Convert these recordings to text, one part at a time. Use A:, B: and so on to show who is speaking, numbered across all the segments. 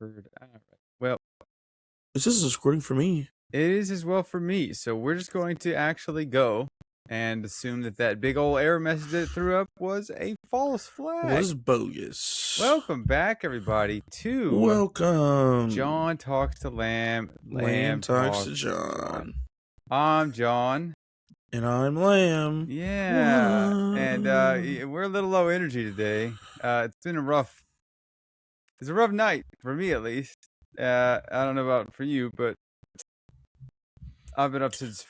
A: Record. All right. Well,
B: This is recording for me.
A: it is as well for me. So we're just going to actually go and assume that that big old error message that it threw up was a false flag.
B: Was bogus.
A: Welcome back, everybody, to
B: Welcome.
A: John Talks to Lamb.
B: Lamb talks to John.
A: I'm John.
B: And I'm Lamb.
A: Yeah.
B: What?
A: And we're a little low energy today. It's been a rough night for me, at least. I don't know about for you, but I've been up since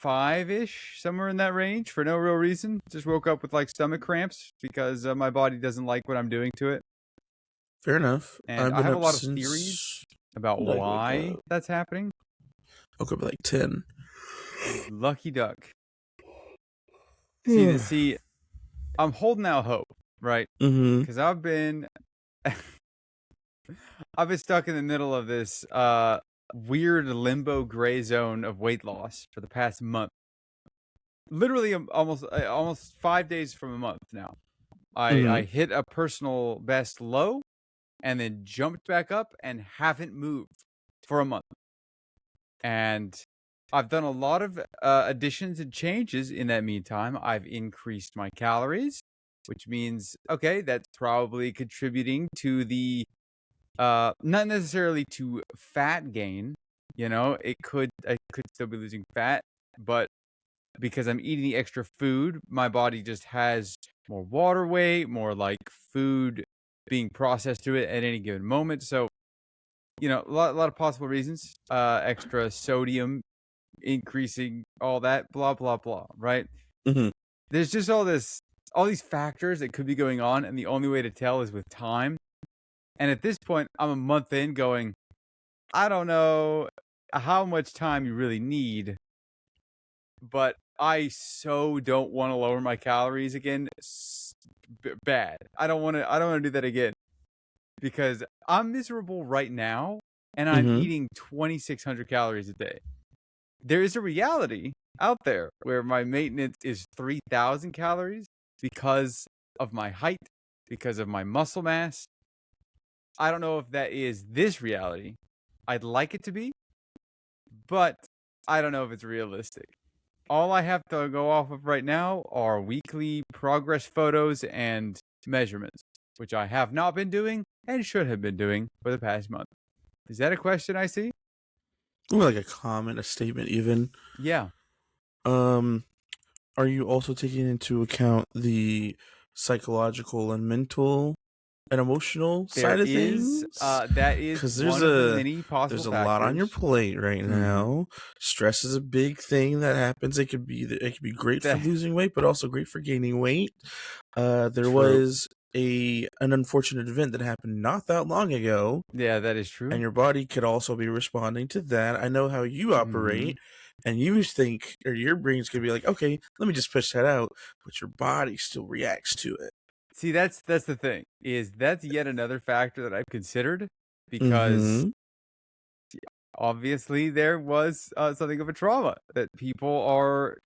A: 5-ish, somewhere in that range, for no real reason. Just woke up with like stomach cramps because my body doesn't like what I'm doing to it.
B: Fair enough.
A: And I have a lot of theories about why that's happening.
B: Woke up at like 10.
A: Lucky duck. See, I'm holding out hope, right?
B: Mm-hmm.
A: Because I've been stuck in the middle of this weird limbo gray zone of weight loss for the past month. Literally almost 5 days from a month now. I hit a personal best low and then jumped back up and haven't moved for a month. And I've done a lot of additions and changes in that meantime. I've increased my calories, which means, okay, that's probably contributing to the not necessarily to fat gain. You know, I could still be losing fat, but because I'm eating the extra food, my body just has more water weight, more like food being processed through it at any given moment. So, you know, a lot of possible reasons. Extra sodium increasing, all that, blah blah blah. Right?
B: Mm-hmm.
A: There's just all these factors that could be going on, and the only way to tell is with time. And at this point, I'm a month in going, I don't know how much time you really need, but I so don't want to lower my calories again. Bad. I don't want to do that again because I'm miserable right now and I'm eating 2,600 calories a day. There is a reality out there where my maintenance is 3,000 calories because of my height, because of my muscle mass. I don't know if that is this reality. I'd like it to be, but I don't know if it's realistic. All I have to go off of right now are weekly progress photos and measurements, which I have not been doing and should have been doing for the past month. Is that a question I see?
B: Or like a comment, a statement even.
A: Yeah.
B: Are you also taking into account the psychological and mental and emotional side of things?
A: That is because there's
B: a lot on your plate right now. Stress is a big thing that happens. It could be great for losing weight, but also great for gaining weight. There was an unfortunate event that happened not that long ago.
A: Yeah, that is true.
B: And your body could also be responding to that. I know how you operate. And you think, or your brain's gonna be like, okay, let me just push that out, but your body still reacts to it.
A: See, that's the thing, is that's yet another factor that I've considered, because obviously there was something of a trauma that people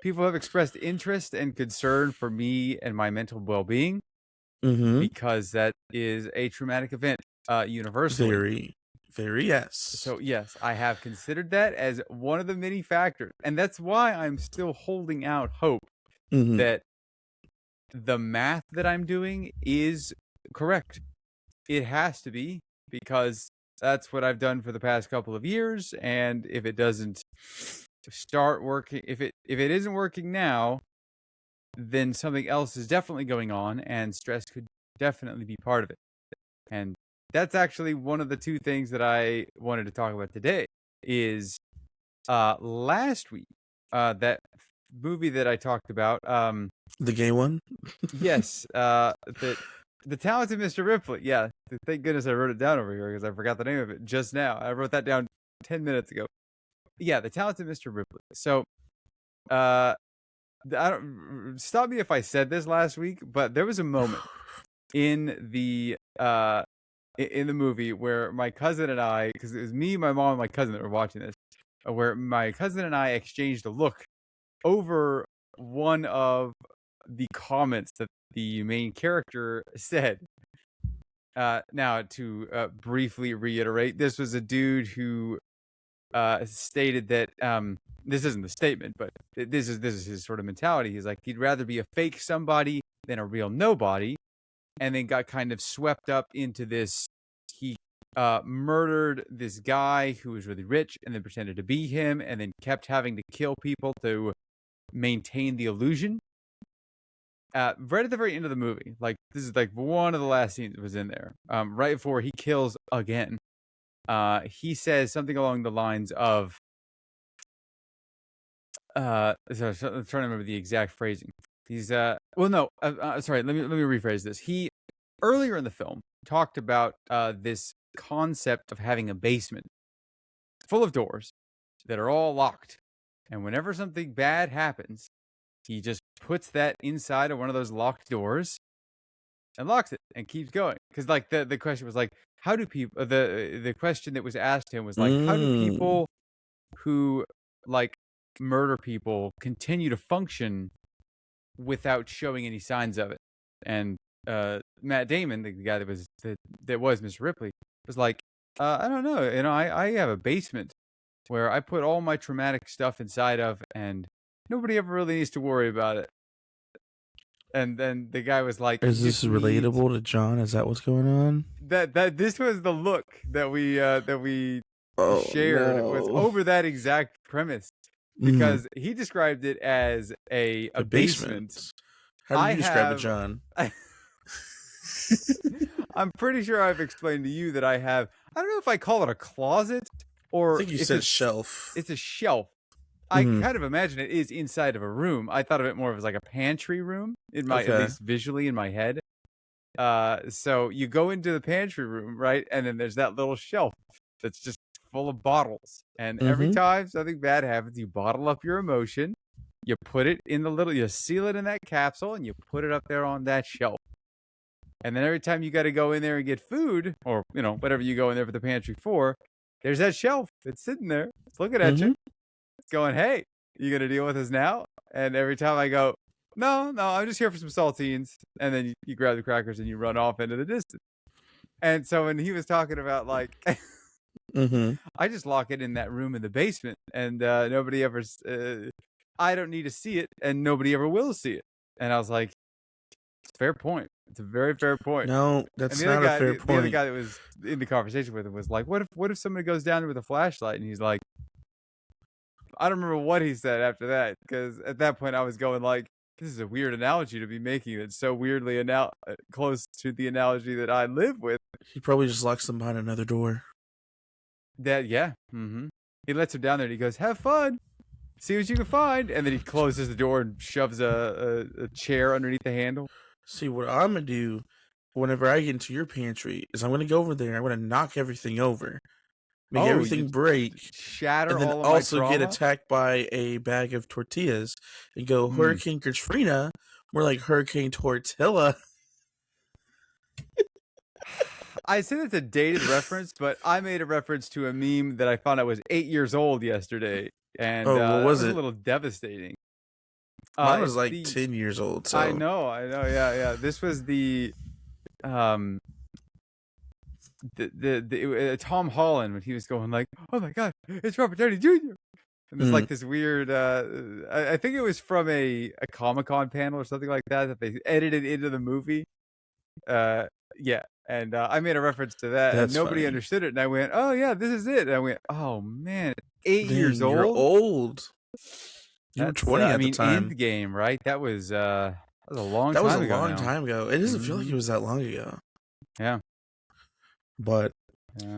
A: have expressed interest and concern for me and my mental well-being, because that is a traumatic event, universally.
B: Very yes.
A: So yes, I have considered that as one of the many factors, and that's why I'm still holding out hope that the math that I'm doing is correct. It has to be, because that's what I've done for the past couple of years, and if it doesn't start working, if it isn't working now, then something else is definitely going on, and stress could definitely be part of it. And that's actually one of the two things that I wanted to talk about today. Is last week, that movie that I talked about,
B: the gay one?
A: Yes, the Talented Mr. Ripley. Yeah, thank goodness I wrote it down over here because I forgot the name of it just now. I wrote that down 10 minutes ago. Yeah, the Talented Mr. Ripley. So, I don't stop me if I said this last week, but there was a moment in the movie where my cousin and I, because it was me, my mom, and my cousin that were watching this, where my cousin and I exchanged a look over one of the comments that the main character said. Now, to briefly reiterate, this was a dude who stated that this isn't the statement, but this is his sort of mentality. He's like, he'd rather be a fake somebody than a real nobody, and then got kind of swept up into this. He murdered this guy who was really rich, and then pretended to be him, and then kept having to kill people to maintain the illusion. Right at the very end of the movie, like this is like one of the last scenes that was in there. Right before he kills again, he says something along the lines of, so I'm trying to remember the exact phrasing. He's sorry, let me rephrase this. He earlier in the film talked about this concept of having a basement full of doors that are all locked, and whenever something bad happens, he just puts that inside of one of those locked doors and locks it and keeps going. Because like the question was like, how do people the question that was asked him was like, how do people who like murder people continue to function without showing any signs of it? And Matt Damon, the guy that was Mr. Ripley, was like, I don't know, I have a basement where I put all my traumatic stuff inside of, and nobody ever really needs to worry about it. And then the guy was like,
B: "Is this relatable to John? Is that what's going on?"
A: That this was the look that we shared.
B: No.
A: Was over that exact premise, because he described it as a basement.
B: How do you describe it, John?
A: I'm pretty sure I've explained to you that I have. I don't know if I call it a closet or
B: I think you said shelf.
A: It's a shelf. I kind of imagine it is inside of a room. I thought of it more of as like a pantry room in my, at least visually in my head. So you go into the pantry room, right? And then there's that little shelf that's just full of bottles. And every time something bad happens, you bottle up your emotion, you put it in you seal it in that capsule, and you put it up there on that shelf. And then every time you got to go in there and get food, or, whatever you go in there for the pantry for, there's that shelf. It's sitting there. It's looking at you. Going, hey, you gonna deal with us now? And every time I go, no, I'm just here for some saltines, and then you grab the crackers and you run off into the distance. And so when he was talking about like, I just lock it in that room in the basement, and nobody ever, I don't need to see it, and nobody ever will see it. And I was like, it's a fair point. It's a very fair point.
B: No, that's not a fair point.
A: The other guy that was in the conversation with him was like, what if somebody goes down there with a flashlight? And he's like, I don't remember what he said after that, because at that point I was going like, this is a weird analogy to be making. That's so weirdly close to the analogy that I live with.
B: He probably just locks them behind another door.
A: He lets him down there and he goes, have fun. See what you can find. And then he closes the door and shoves a chair underneath the handle.
B: See, what I'm going to do whenever I get into your pantry is I'm going to go over there and I'm going to knock everything over. Make everything break,
A: shatter,
B: and then
A: all of
B: also
A: my
B: get attacked by a bag of tortillas and go Hurricane Katrina, more like Hurricane Tortilla.
A: I said it's a dated reference, but I made a reference to a meme that I found out was 8 years old yesterday, and
B: what was it?
A: A little devastating.
B: Mine was like 10 years old. So
A: I know, yeah. This was the Tom Holland, when he was going like, oh my god, it's Robert Downey Jr. And there's like this weird I think it was from a Comic-Con panel or something like that they edited into the movie. And I made a reference to that.
B: That's
A: and nobody
B: funny.
A: Understood it, and I went, oh yeah, this is it. And I went, oh man, 8 years old.
B: You're old. You were 20 at the time.
A: Endgame, right? That was a long time ago.
B: That was a long time ago. It doesn't feel like it was that long ago.
A: Yeah.
B: But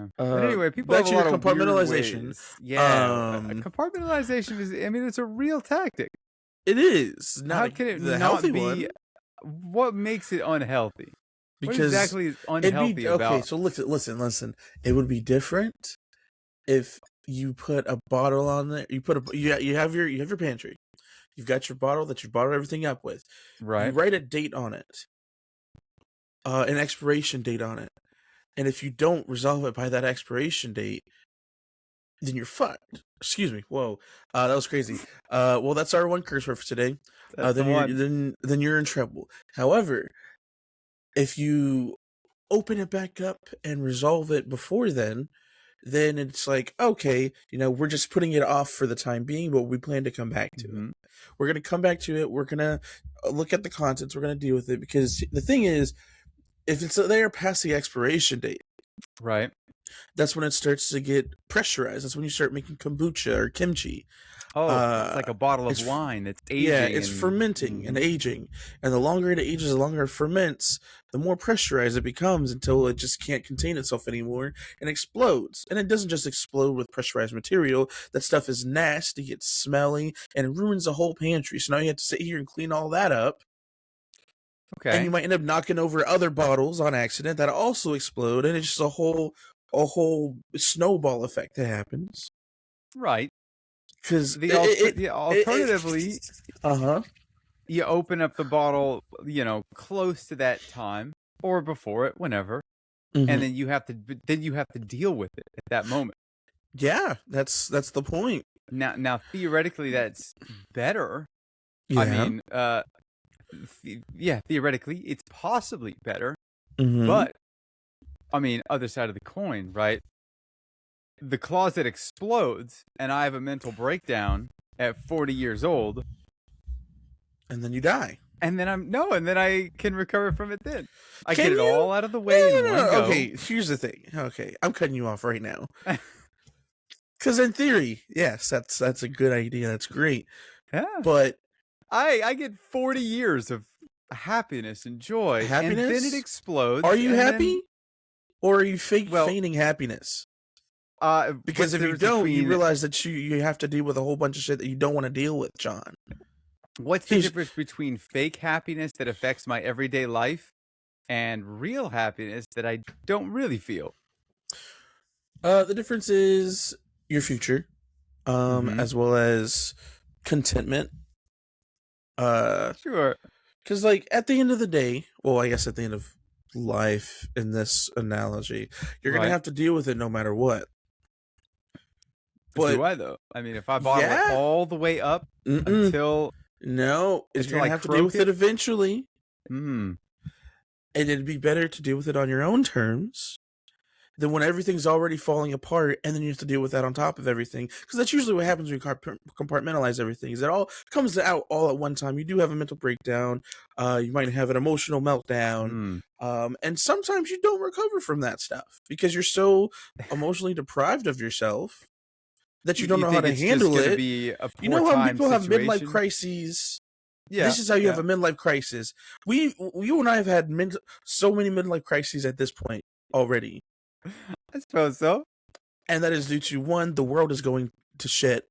A: anyway, people have a lot of
B: compartmentalization.
A: Compartmentalization is, it's a real tactic.
B: It is.
A: How can it not be? One? What makes it unhealthy?
B: Because
A: what exactly is unhealthy about?
B: Okay, so listen. It would be different if you put a bottle on there. You have your pantry. You've got your bottle that you bottled everything up with.
A: Right.
B: You write a date on it. An expiration date on it. And if you don't resolve it by that expiration date, then you're fucked. Excuse me. Whoa. That was crazy. Well, that's our one curse word for today. Then you're in trouble. However, if you open it back up and resolve it before then it's like, okay, we're just putting it off for the time being, but we plan to come back to it. We're going to come back to it. We're going to look at the contents. We're going to deal with it, because the thing is, if it's there past the expiration date,
A: right,
B: that's when it starts to get pressurized. That's when you start making kombucha or kimchi.
A: Oh, it's like a bottle of wine that's aging.
B: Yeah, it's fermenting and aging. And the longer it ages, the longer it ferments, the more pressurized it becomes, until it just can't contain itself anymore and explodes. And it doesn't just explode with pressurized material. That stuff is nasty, it's smelly, and it ruins the whole pantry. So now you have to sit here and clean all that up.
A: Okay.
B: And you might end up knocking over other bottles on accident that also explode, and it's just a whole snowball effect that happens.
A: Right.
B: Because
A: alternatively, you open up the bottle, close to that time or before it, whenever, and then you have to deal with it at that moment.
B: Yeah, that's the point.
A: Now, theoretically, that's better.
B: Yeah.
A: I mean, theoretically, it's possibly better, but I mean, other side of the coin, right? The closet explodes, and I have a mental breakdown at 40 years old,
B: and then you die.
A: And then I can recover from it. Then I get it all out of the way in one go.
B: Okay, here's the thing. Okay, I'm cutting you off right now. Because in theory, yes, that's a good idea. That's great.
A: Yeah,
B: but
A: I get 40 years of happiness and joy, and then it explodes.
B: Are you happy, or are you feigning happiness? Because if you don't, you realize that you have to deal with a whole bunch of shit that you don't want to deal with, John.
A: What's the difference between fake happiness that affects my everyday life and real happiness that I don't really feel?
B: The difference is your future, as well as contentment.
A: Sure.
B: Because, like, at the end of the day, well, I guess at the end of life, in this analogy, you're going to have to deal with it no matter what.
A: But do I, though? I mean, if I bottle it all the way up until...
B: No, you're going to have to deal with it eventually. And it'd be better to deal with it on your own terms than when everything's already falling apart, and then you have to deal with that on top of everything. Because that's usually what happens when you compartmentalize everything, is it all comes out all at one time. You do have a mental breakdown. You might have an emotional meltdown. And sometimes you don't recover from that stuff because you're so emotionally deprived of yourself that you don't know how to handle it. You know how people have midlife crises? Yeah, this is how you have a midlife crisis. You and I have had so many midlife crises at this point already.
A: I suppose so.
B: And that is due to, one, the world is going to shit,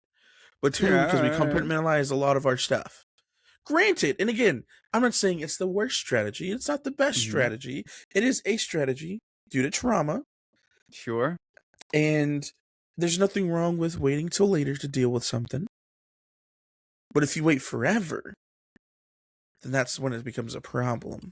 B: but two, because we compartmentalize a lot of our stuff. Granted, and again, I'm not saying it's the worst strategy. It's not the best strategy. It is a strategy due to trauma.
A: Sure.
B: And there's nothing wrong with waiting till later to deal with something. But if you wait forever, then that's when it becomes a problem.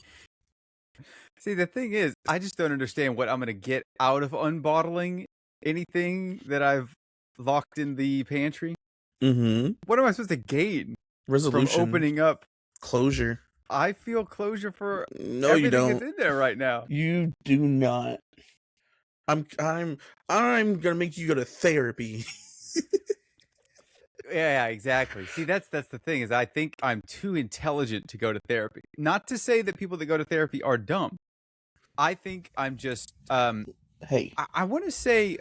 A: See, the thing is, I just don't understand what I'm going to get out of unbottling anything that I've locked in the pantry. What am I supposed to gain?
B: Resolution.
A: From opening up.
B: Closure.
A: I feel closure for everything that's in there right now.
B: You do not. I'm gonna make you go to therapy.
A: Yeah, exactly. See, that's the thing, is I think I'm too intelligent to go to therapy. Not to say that people that go to therapy are dumb. I think I'm just
B: hey.
A: I want to say,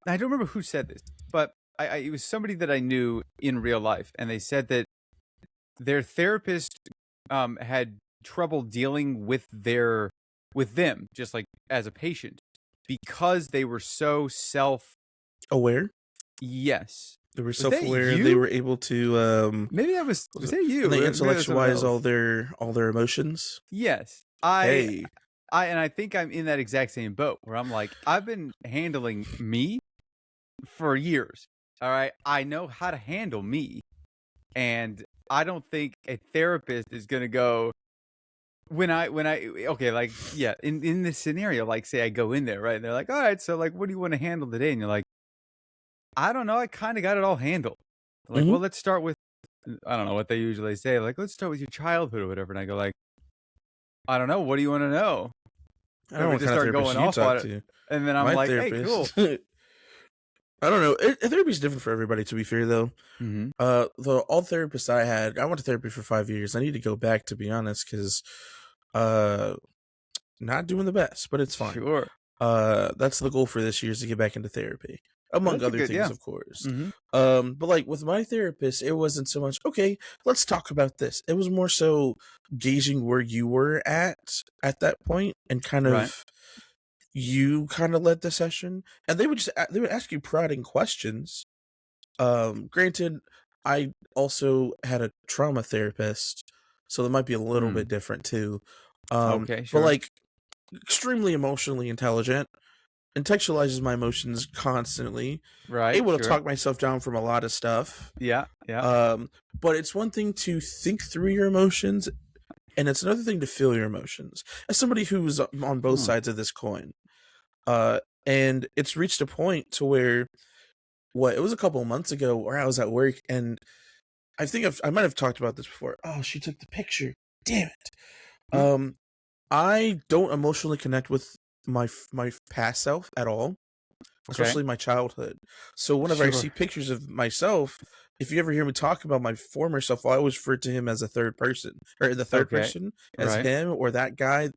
A: I don't remember who said this, but it was somebody that I knew in real life, and they said that their therapist had trouble dealing with them, just like as a patient, because they were so
B: self-aware.
A: Yes.
B: They were self-aware. They were able to
A: maybe that was that you?
B: They intellectualize all their emotions.
A: Yes. I think I'm in that exact same boat where I'm like, I've been handling me for years. All right. I know how to handle me. And I don't think a therapist is going to go in this scenario, like, say I go in there, right? And they're like, all right, so like, what do you want to handle today? And you're like, I don't know. I kind of got it all handled. Like, well, let's start with, I don't know what they usually say. Like, let's start with your childhood or whatever. And I go like, I don't know. What do you want to know?
B: I
A: And
B: don't know
A: we
B: what
A: just
B: kind of
A: start
B: therapist
A: going
B: you
A: off
B: talk
A: on it.
B: to.
A: And then I'm
B: My
A: like, hey, cool.
B: therapist. I don't know. Therapy is different for everybody, to be fair, though.
A: Mm-hmm.
B: All therapists I went to therapy for 5 years. I need to go back, to be honest, because not doing the best, but it's fine.
A: Sure.
B: That's the goal for this year, is to get back into therapy, among other things, of course.
A: Mm-hmm.
B: But like with my therapist, it wasn't so much, okay, let's talk about this. It was more so gauging where you were at that point, and kind of you kind of led the session, and they would ask you prodding questions. Granted, I also had a trauma therapist, so that might be a little bit different too.
A: Okay,
B: But
A: sure.
B: like extremely emotionally intelligent, contextualizes my emotions constantly, able to talk myself down from a lot of stuff.
A: Yeah.
B: But it's one thing to think through your emotions, and it's another thing to feel your emotions. As somebody who's on both sides of this coin, and it's reached a point to where, it was a couple of months ago where I was at work, and I think I might have talked about this before. Oh, she took the picture. Damn it. I don't emotionally connect with my past self at all, especially my childhood. So whenever I see pictures of myself, if you ever hear me talk about my former self, I always refer to him as a third person, or the third person as him or that guy,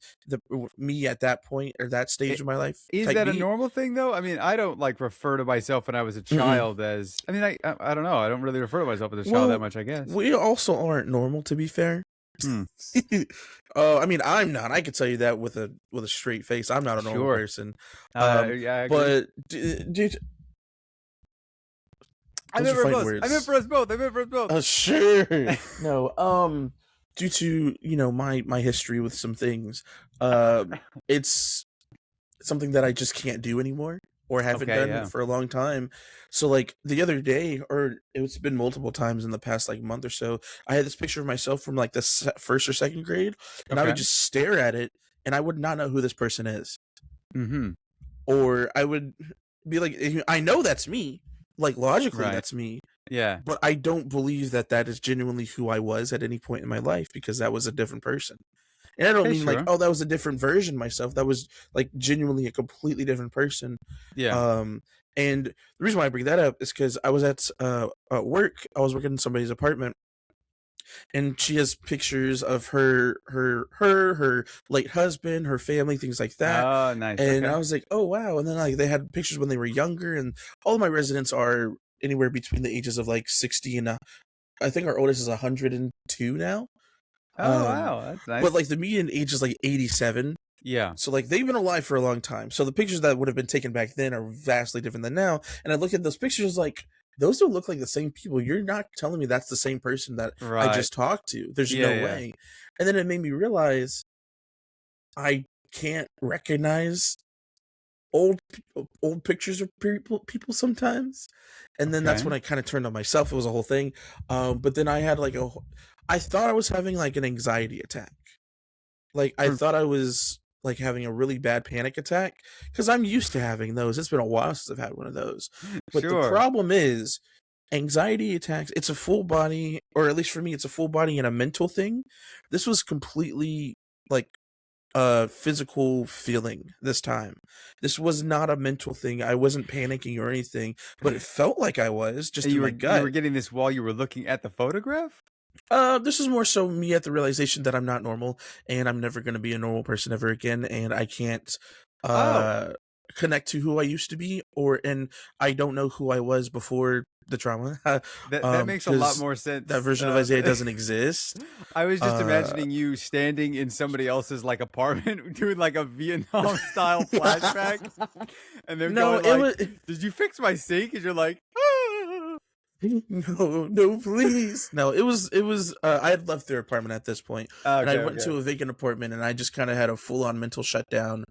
B: me at that point or that stage of my life.
A: Is that a normal thing though? I mean, I don't like refer to myself when I was a child as. I mean, I don't know. I don't really refer to myself as a child that much, I guess.
B: We also aren't normal, to be fair. I mean, I'm not. I could tell you that with a straight face. I'm not a normal person.
A: Yeah,
B: but dude,
A: I meant for us both.
B: Sure. No. Due to my history with some things, it's something that I just can't do anymore, or haven't done for a long time. So like the other day, or it's been multiple times in the past like month or so, I had this picture of myself from like the first or second grade, and I would just stare at it, and I would not know who this person is. Or I would be like, I know that's me, like logically that's me.
A: Yeah.
B: But I don't believe that is genuinely who I was at any point in my life, because that was a different person. And I don't mean like, oh, that was a different version of myself. That was like genuinely a completely different person.
A: Yeah.
B: And the reason why I bring that up is because I was at work. I was working in somebody's apartment, and she has pictures of her late husband, her family, things like that.
A: Oh, nice.
B: And I was like, oh wow. And then like they had pictures when they were younger, and all of my residents are anywhere between the ages of like 60 and I think our oldest is 102 now.
A: Oh wow, that's nice.
B: But like the median age is like 87.
A: Yeah.
B: So like they've been alive for a long time. So the pictures that would have been taken back then are vastly different than now. And I look at those pictures like, those don't look like the same people. You're not telling me that's the same person that I just talked to. There's no way. And then it made me realize I can't recognize old pictures of people sometimes. And then that's when I kind of turned on myself. It was a whole thing. But then I had like I thought I was having like an anxiety attack. Like I thought I was like having a really bad panic attack, because I'm used to having those. It's been a while since I've had one of those. But the problem is, anxiety attacks, it's a full body, or at least for me, it's a full body and a mental thing. This was completely like a physical feeling this time. This was not a mental thing. I wasn't panicking or anything, but it felt like I was, just in my gut.
A: You were getting this while you were looking at the photograph?
B: This is more so me at the realization that I'm not normal, and I'm never going to be a normal person ever again, and I can't connect to who I used to be, and I don't know who I was before the trauma.
A: That makes a lot more sense.
B: That version of Isaiah doesn't exist.
A: I was just imagining you standing in somebody else's like apartment doing like a Vietnam style flashback, and they're going like, "Did you fix my sink?" And you're like, "Ah."
B: No, please. No, it was I had left their apartment at this point, and I went to a vacant apartment, and I just kind of had a full-on mental shutdown,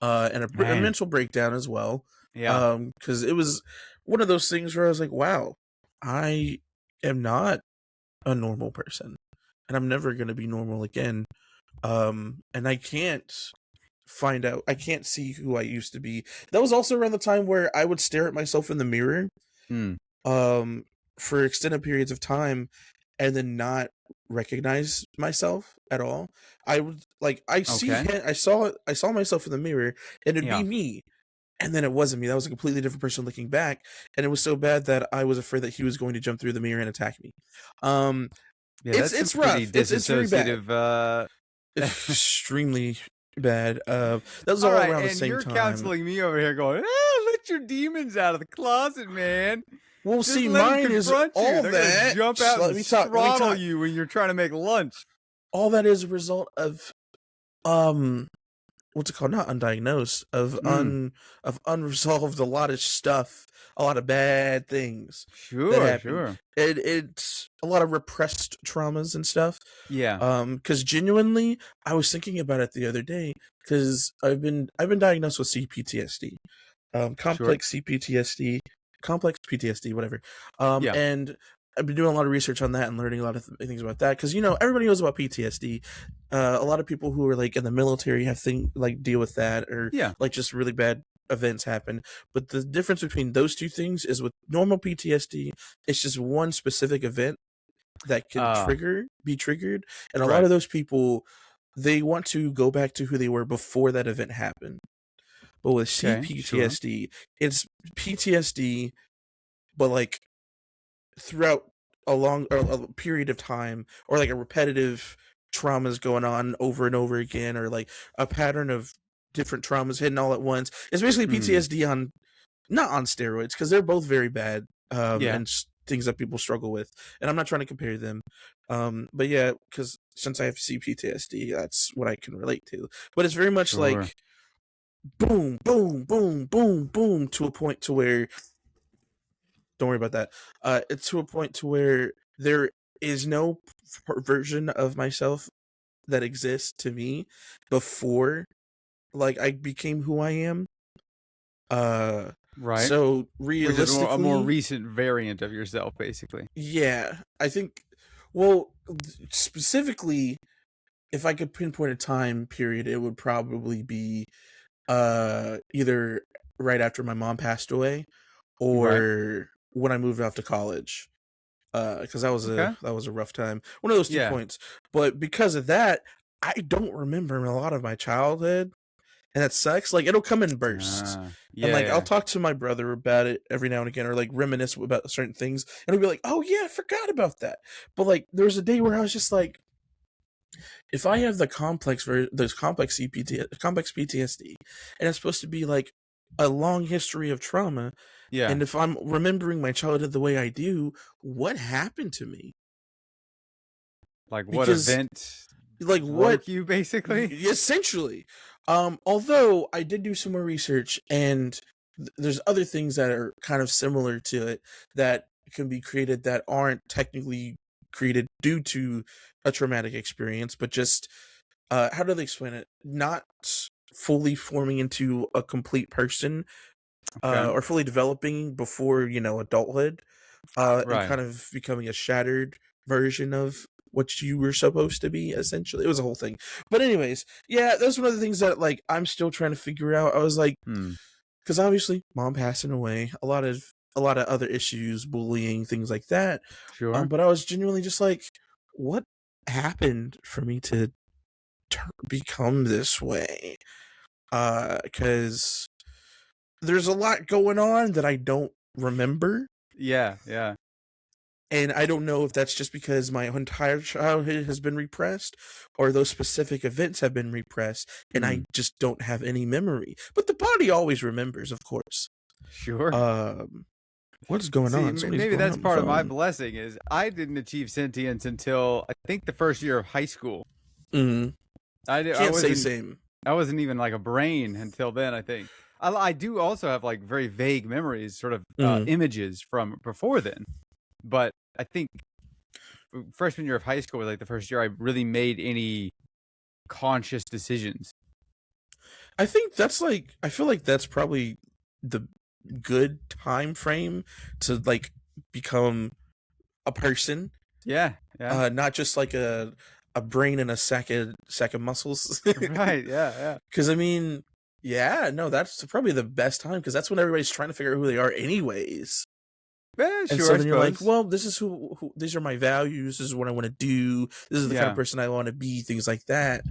B: and a mental breakdown as well.
A: Yeah.
B: Because it was one of those things where I was like, wow, I am not a normal person, and I'm never going to be normal again. And I can't see who I used to be. That was also around the time where I would stare at myself in the mirror. For extended periods of time, and then not recognize myself at all. I would like I saw myself in the mirror, and it'd be me, and then it wasn't me. That was a completely different person looking back, and it was so bad that I was afraid that he was going to jump through the mirror and attack me.
A: That's
B: It's
A: some pretty
B: rough. It's very bad.
A: disassociative.
B: Extremely bad. That was
A: All
B: all
A: right,
B: around the
A: and
B: same
A: you're
B: time.
A: counseling me over here, going, "Let your demons out of the closet, man."
B: Well,
A: Just
B: see,
A: let them
B: mine is
A: confront you.
B: all
A: They're
B: that.
A: gonna jump out and throttle you when you're trying to make lunch.
B: All that is a result of what's it called? Not undiagnosed, of unresolved, a lot of stuff, a lot of bad things that happen. It's a lot of repressed traumas and stuff.
A: Yeah.
B: Because genuinely, I was thinking about it the other day because I've been diagnosed with CPTSD, complex CPTSD, complex PTSD, whatever. And I've been doing a lot of research on that and learning a lot of things about that because everybody knows about PTSD. A lot of people who are like in the military have deal with that, or like just really bad events happen. But the difference between those two things is with normal PTSD, it's just one specific event that can be triggered, and a lot of those people, they want to go back to who they were before that event happened. But with CPTSD, it's PTSD, but like throughout a period of time, or like a repetitive traumas going on over and over again, or like a pattern of different traumas hitting all at once. It's basically PTSD on, not on steroids, because they're both very bad, and things that people struggle with. And I'm not trying to compare them, but yeah, because since I have CPTSD, that's what I can relate to. But it's very much like boom, boom, boom, boom, boom, to a point to where, don't worry about that. It's to a point to where there is no version of myself that exists to me before, like, I became who I am.
A: Right.
B: So realistically,
A: which is a more recent variant of yourself, basically.
B: Yeah, I think. Well, specifically, if I could pinpoint a time period, it would probably be either right after my mom passed away, or when I moved off to college, because that was a rough time. One of those 2 points. But because of that, I don't remember a lot of my childhood, and that sucks. Like, it'll come in bursts, and like I'll talk to my brother about it every now and again, or like reminisce about certain things, and he'll be like, "Oh yeah, I forgot about that." But like, there was a day where I was just like, if I have the complex PTSD, and it's supposed to be like a long history of trauma, and if I'm remembering my childhood the way I do, what happened to me?
A: Like, what event?
B: Like,
A: what you basically?
B: Essentially. Although I did do some more research, and there's other things that are kind of similar to it that can be created that aren't technically created due to a traumatic experience, but just how do they explain it? Not fully forming into a complete person, or fully developing before adulthood, and kind of becoming a shattered version of what you were supposed to be. Essentially, it was a whole thing. But anyways, yeah, that's one of the things that like I'm still trying to figure out. I was like, because obviously mom passing away, a lot of other issues, bullying, things like that. But I was genuinely just like, what happened for me to become this way? Because there's a lot going on that I don't remember.
A: Yeah.
B: And I don't know if that's just because my entire childhood has been repressed, or those specific events have been repressed, and I just don't have any memory. But the body always remembers, of course. What's going on?
A: Maybe that's part of my blessing, is I didn't achieve sentience until I think the first year of high school.
B: I can't say same.
A: I wasn't even like a brain until then, I think. I do also have like very vague memories, sort of images from before then. But I think freshman year of high school was like the first year I really made any conscious decisions.
B: I think that's like, I feel like that's probably the good time frame to like become a person.
A: Yeah.
B: Not just like a brain and a sack of muscles.
A: Right. Yeah.
B: Because I mean, yeah, no, that's probably the best time, because that's when everybody's trying to figure out who they are anyways. And
A: Sure,
B: so
A: I
B: then you're like,
A: suppose.
B: well, this is who these are my values. This is what I want to do. This is the kind of person I want to be. Things like that.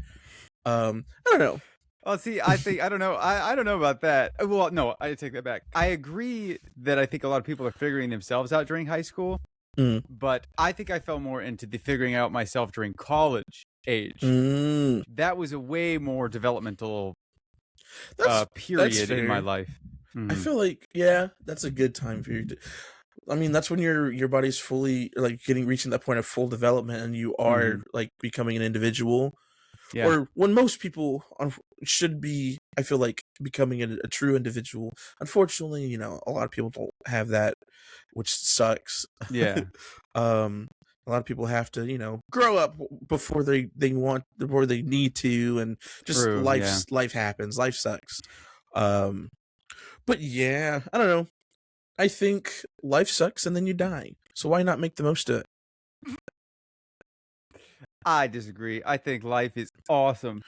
B: I don't know.
A: Well, see, I think I don't know. I don't know about that. Well, no, I take that back. I agree that I think a lot of people are figuring themselves out during high school, but I think I fell more into the figuring out myself during college age. That was a way more developmental period in my life.
B: I feel like, yeah, that's a good time period. I mean, that's when your body's fully like reaching that point of full development, and you are like becoming an individual. Yeah. Or when most people should be, I feel like, becoming a true individual. Unfortunately, a lot of people don't have that, which sucks.
A: Yeah.
B: A lot of people have to, grow up before they need to, and just life happens. Life sucks. But yeah, I don't know. I think life sucks and then you die. So why not make the most of it?
A: I disagree. I think life is awesome.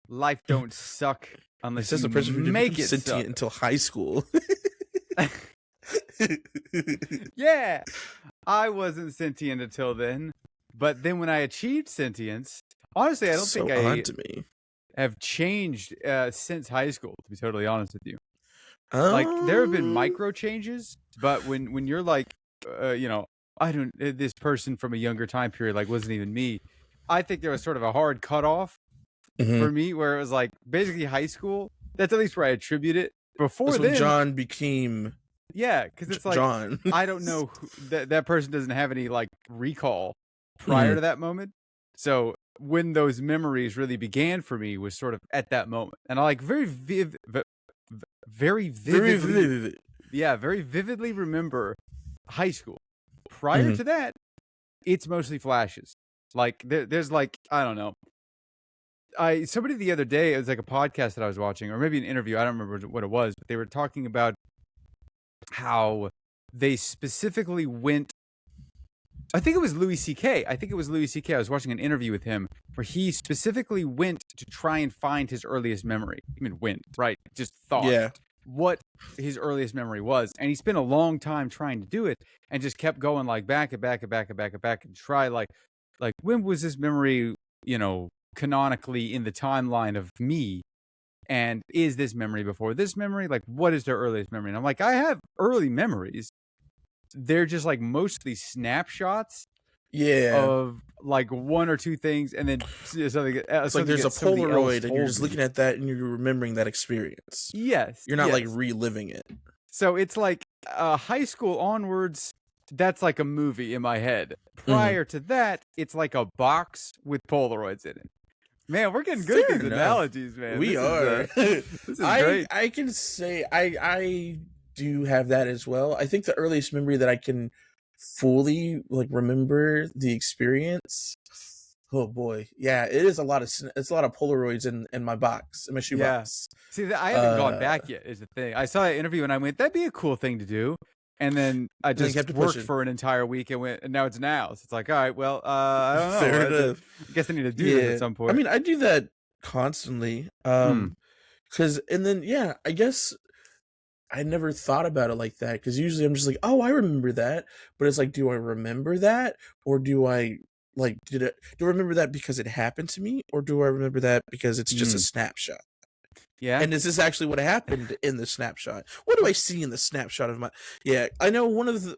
A: Life don't suck unless you make it
B: sentient
A: suck.
B: Until high school.
A: Yeah, I wasn't sentient until then. But then when I achieved sentience, honestly, I don't think I have changed since high school, to be totally honest with you. Like, there have been micro changes, but when you're like, this person from a younger time period, like, wasn't even me. I think there was sort of a hard cutoff for me where it was like basically high school. That's at least where I attribute it. Before
B: that's
A: then,
B: when John became.
A: Yeah, because it's like
B: John.
A: I don't know that person doesn't have any like recall prior to that moment. So when those memories really began for me was sort of at that moment, and I like very vividly. Yeah, very vividly remember high school. Prior to that, it's mostly flashes. Like there's like, I don't know. Somebody the other day, it was like a podcast that I was watching, or maybe an interview. I don't remember what it was, but they were talking about how they specifically went. I think it was Louis C.K. I was watching an interview with him where he specifically went to try and find his earliest memory. I mean, went, right? Just thought what his earliest memory was. And he spent a long time trying to do it and just kept going like back and try like when was this memory, canonically in the timeline of me? And is this memory before this memory? Like, what is their earliest memory? And I'm like, I have early memories. They're just like mostly snapshots of like one or two things, and then something.
B: It's like there's a Polaroid, and you're just looking at that, and you're remembering that experience.
A: Yes,
B: you're not like reliving it.
A: So it's like high school onwards. That's like a movie in my head. Prior to that, it's like a box with Polaroids in it. Man, we're getting good at these analogies, man.
B: We are.
A: This is great.
B: I can say I do have that as well. I think the earliest memory that I can fully like remember the experience. Oh boy, yeah, it's a lot of Polaroids in my box, in my shoebox.
A: Yeah. See, I haven't gone back yet. Is the thing. I saw an interview and I went, that'd be a cool thing to do. And then I just worked for an entire week and now it's now. So it's like, all right, well, I don't know.
B: Fair enough.
A: I guess I need to do this at some point.
B: I mean, I do that constantly. Because and then I guess I never thought about it like that, because usually I'm just like, oh, I remember that, but it's like, do I remember that, or do I like do I remember that because it happened to me, or do I remember that because it's just a snapshot? Yeah. And is this actually what happened in the snapshot? What do I see in the snapshot of my? Yeah, I know one of the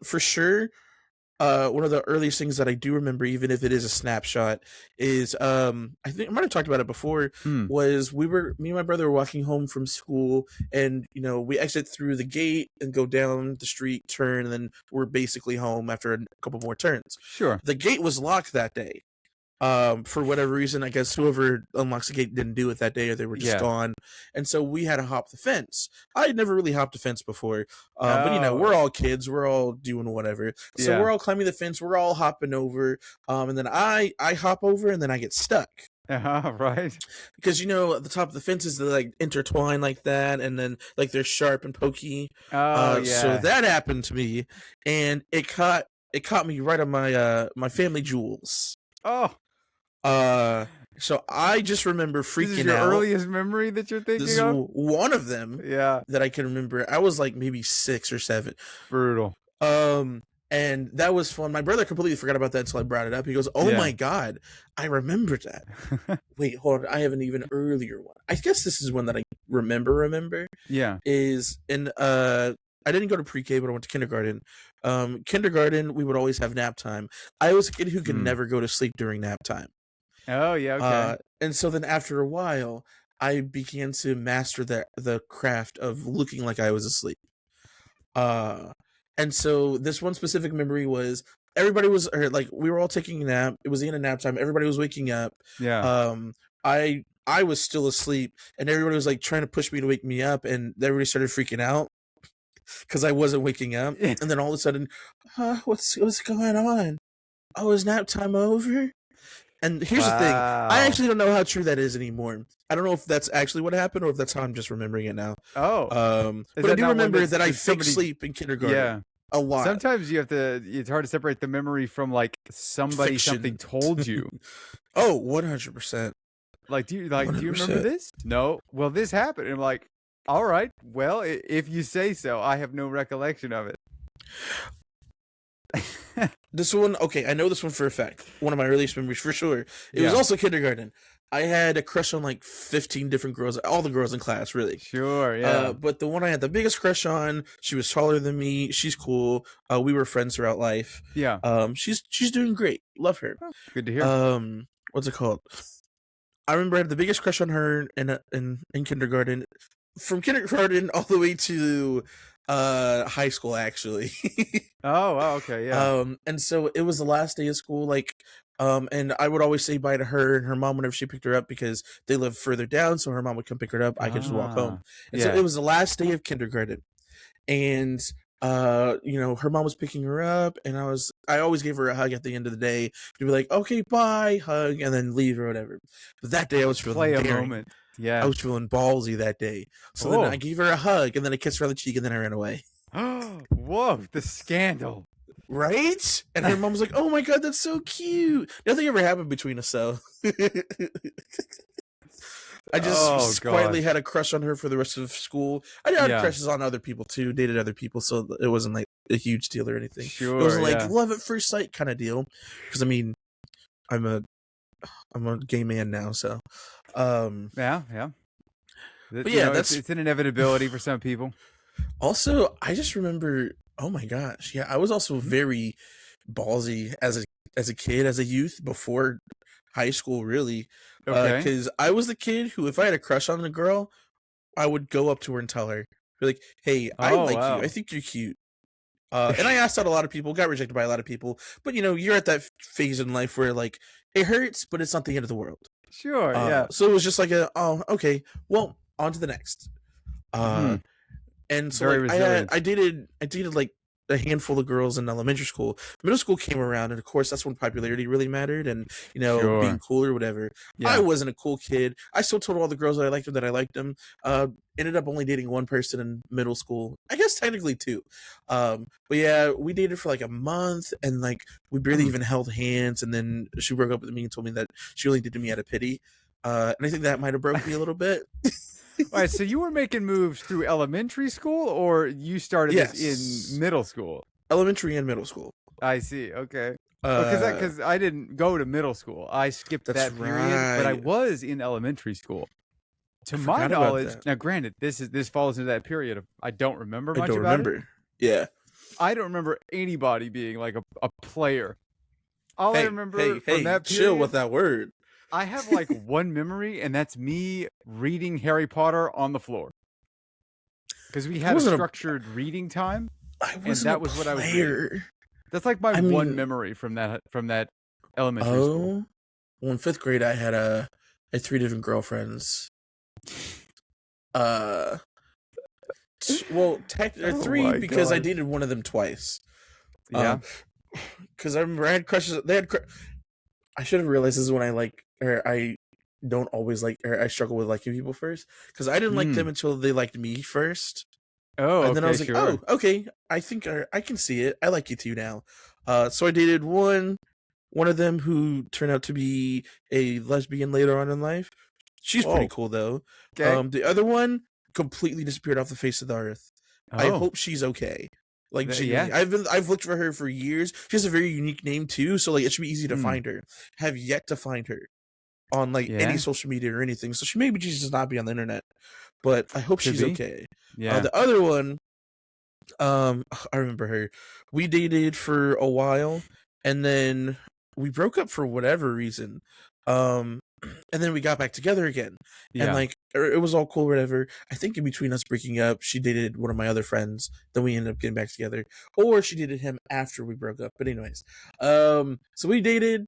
B: one of the earliest things that I do remember, even if it is a snapshot, is I think I might have talked about it before. Was me and my brother were walking home from school, and we exit through the gate and go down the street, turn, and then we're basically home after a couple more turns.
A: Sure.
B: The gate was locked that day. For whatever reason, I guess whoever unlocks the gate didn't do it that day, or they were just gone. And so we had to hop the fence. I had never really hopped a fence before. But we're all kids, we're all doing whatever. So we're all climbing the fence, we're all hopping over. And then I hop over, and then I get stuck.
A: Right.
B: Because at the top of the fences, they like intertwine like that, and then like they're sharp and pokey. So that happened to me, and it caught me right on my family jewels.
A: Oh.
B: So I just remember freaking out. This is your
A: earliest memory that you're thinking of?
B: This is one of them.
A: Yeah.
B: That I can remember. I was like maybe 6 or 7.
A: Brutal.
B: And that was fun. My brother completely forgot about that until I brought it up. He goes, "Oh my god, I remember that." Wait, hold on. I have an even earlier one. I guess this is one that I remember.
A: Yeah.
B: Is in I didn't go to pre-K, but I went to kindergarten. Kindergarten, we would always have nap time. I was a kid who could never go to sleep during nap time.
A: Oh yeah, okay.
B: And so then after a while, I began to master the craft of looking like I was asleep. And so this one specific memory was everybody was, or like, we were all taking a nap. It was the end of nap time. Everybody was waking up.
A: Yeah.
B: I was still asleep, and everybody was like trying to push me to wake me up, and everybody started freaking out because I wasn't waking up. And then all of a sudden, what's going on? Oh, is nap time over? And here's the thing. I actually don't know how true that is anymore. I don't know if that's actually what happened or if that's how I'm just remembering it now.
A: Oh.
B: But I do remember that I fake sleep in kindergarten.
A: Yeah.
B: A lot.
A: Sometimes you have to, it's hard to separate the memory from like somebody
B: Fiction.
A: something told you.
B: Oh, 100%.
A: Like, do you remember this? No. Well, this happened. And I'm like, all right. Well, if you say so, I have no recollection of it.
B: This one, okay, I know this one for a fact. One of my earliest memories for sure. It was also kindergarten. I had a crush on like 15 different girls, all the girls in class, really.
A: Sure, yeah.
B: But the one I had the biggest crush on, she was taller than me. She's cool. We were friends throughout life.
A: Yeah.
B: She's doing great. Love her.
A: Oh, good to hear.
B: What's it called? I remember I had the biggest crush on her in kindergarten. From kindergarten all the way to high school, actually.
A: Oh, okay, yeah.
B: And so it was the last day of school, like, and I would always say bye to her and her mom whenever she picked her up because they lived further down, so her mom would come pick her up. I could just walk home. And so it was the last day of kindergarten, and her mom was picking her up, and I always gave her a hug at the end of the day to be like, okay, bye, hug, and then leave or whatever. But that day I was feeling daring.
A: Moment. Yeah.
B: I was feeling ballsy that day. So then I gave her a hug, and then I kissed her on the cheek, and then I ran away.
A: Whoa, the scandal.
B: Right? And her mom was like, oh my god, that's so cute. Nothing ever happened between us, though. I just quietly had a crush on her for the rest of school. I had crushes on other people too, dated other people, so it wasn't like a huge deal or anything.
A: Sure,
B: it wasn't like love at first sight kind of deal. Because I mean, I'm a gay man now, so
A: yeah.
B: But yeah,
A: it's an inevitability for some people.
B: Also, I just remember, oh my gosh, yeah, I was also very ballsy as a kid, as a youth before high school, really. Because I was the kid who, if I had a crush on a girl, I would go up to her and tell her, be like, hey, I like you. I think you're cute. And I asked out a lot of people, got rejected by a lot of people. But, you're at that phase in life where, like, it hurts, but it's not the end of the world.
A: Sure, yeah.
B: So it was just like okay, well, on to the next. And so like, I dated like a handful of girls in elementary school. Middle school came around, and of course that's when popularity really mattered, and being cool or whatever. Yeah. I wasn't a cool kid. I still told all the girls that I liked them. Ended up only dating one person in middle school. I guess technically two. But yeah, we dated for like a month, and like we barely even held hands. And then she broke up with me and told me that she only did to me out of pity. And I think that might have broke me a little bit.
A: All right, so you were making moves through elementary school, or you started this in middle school?
B: Elementary and middle school.
A: I see. Okay. Because I didn't go to middle school. I skipped that period, but I was in elementary school. To my knowledge, now granted, this falls into that period of I don't remember much about it.
B: Yeah.
A: I don't remember anybody being like a player. All I remember from that period,
B: chill with that word.
A: I have like one memory, and that's me reading Harry Potter on the floor. Because we had a structured reading time, and that was what I was reading. That's like my one memory from that elementary school.
B: Well, in 5th grade, I had 3 different girlfriends. Well, 3 because I dated one of them twice.
A: Yeah.
B: Because I remember I had crushes. I should have realized this is when I don't always I struggle with liking people first, because I didn't like them until they liked me first.
A: Oh,
B: and then I was like, oh, okay, I think I can see it. I like you too now. So I dated one of them who turned out to be a lesbian later on in life. She's pretty cool though. Okay. The other one completely disappeared off the face of the earth. I hope she's okay. Like
A: Yeah.
B: genuinely, I've looked for her for years. She has a very unique name too, so like it should be easy to find her. Have yet to find her on like any
A: Yeah.
B: social media or anything. So she maybe just not be on the internet, but I hope
A: Could
B: she's
A: be.
B: okay.
A: Yeah.
B: The other one, I remember her. We dated for a while, and then we broke up for whatever reason. And then we got back together again, and
A: Yeah.
B: like it was all cool, whatever. I think in between us breaking up, she dated one of my other friends. Then we ended up getting back together, or she dated him after we broke up. But anyways, so we dated,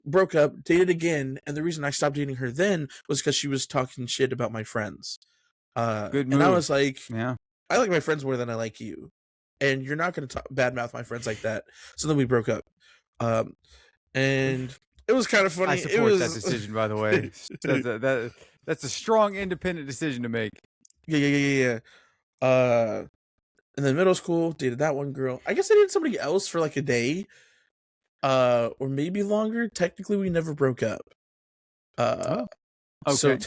B: broke up, dated again, and the reason I stopped dating her then was because she was talking shit about my friends.
A: Good
B: And I
A: move.
B: was like,
A: Yeah.
B: I like my friends more than I like you, and you're not going to badmouth my friends like that. So then we broke up, and it was kind of funny.
A: I support that decision, by the way. That's a strong, independent decision to make.
B: Yeah. And then middle school, dated that one girl. I guess I dated somebody else for like a day, or maybe longer. Technically, we never broke up.
A: Okay.
B: So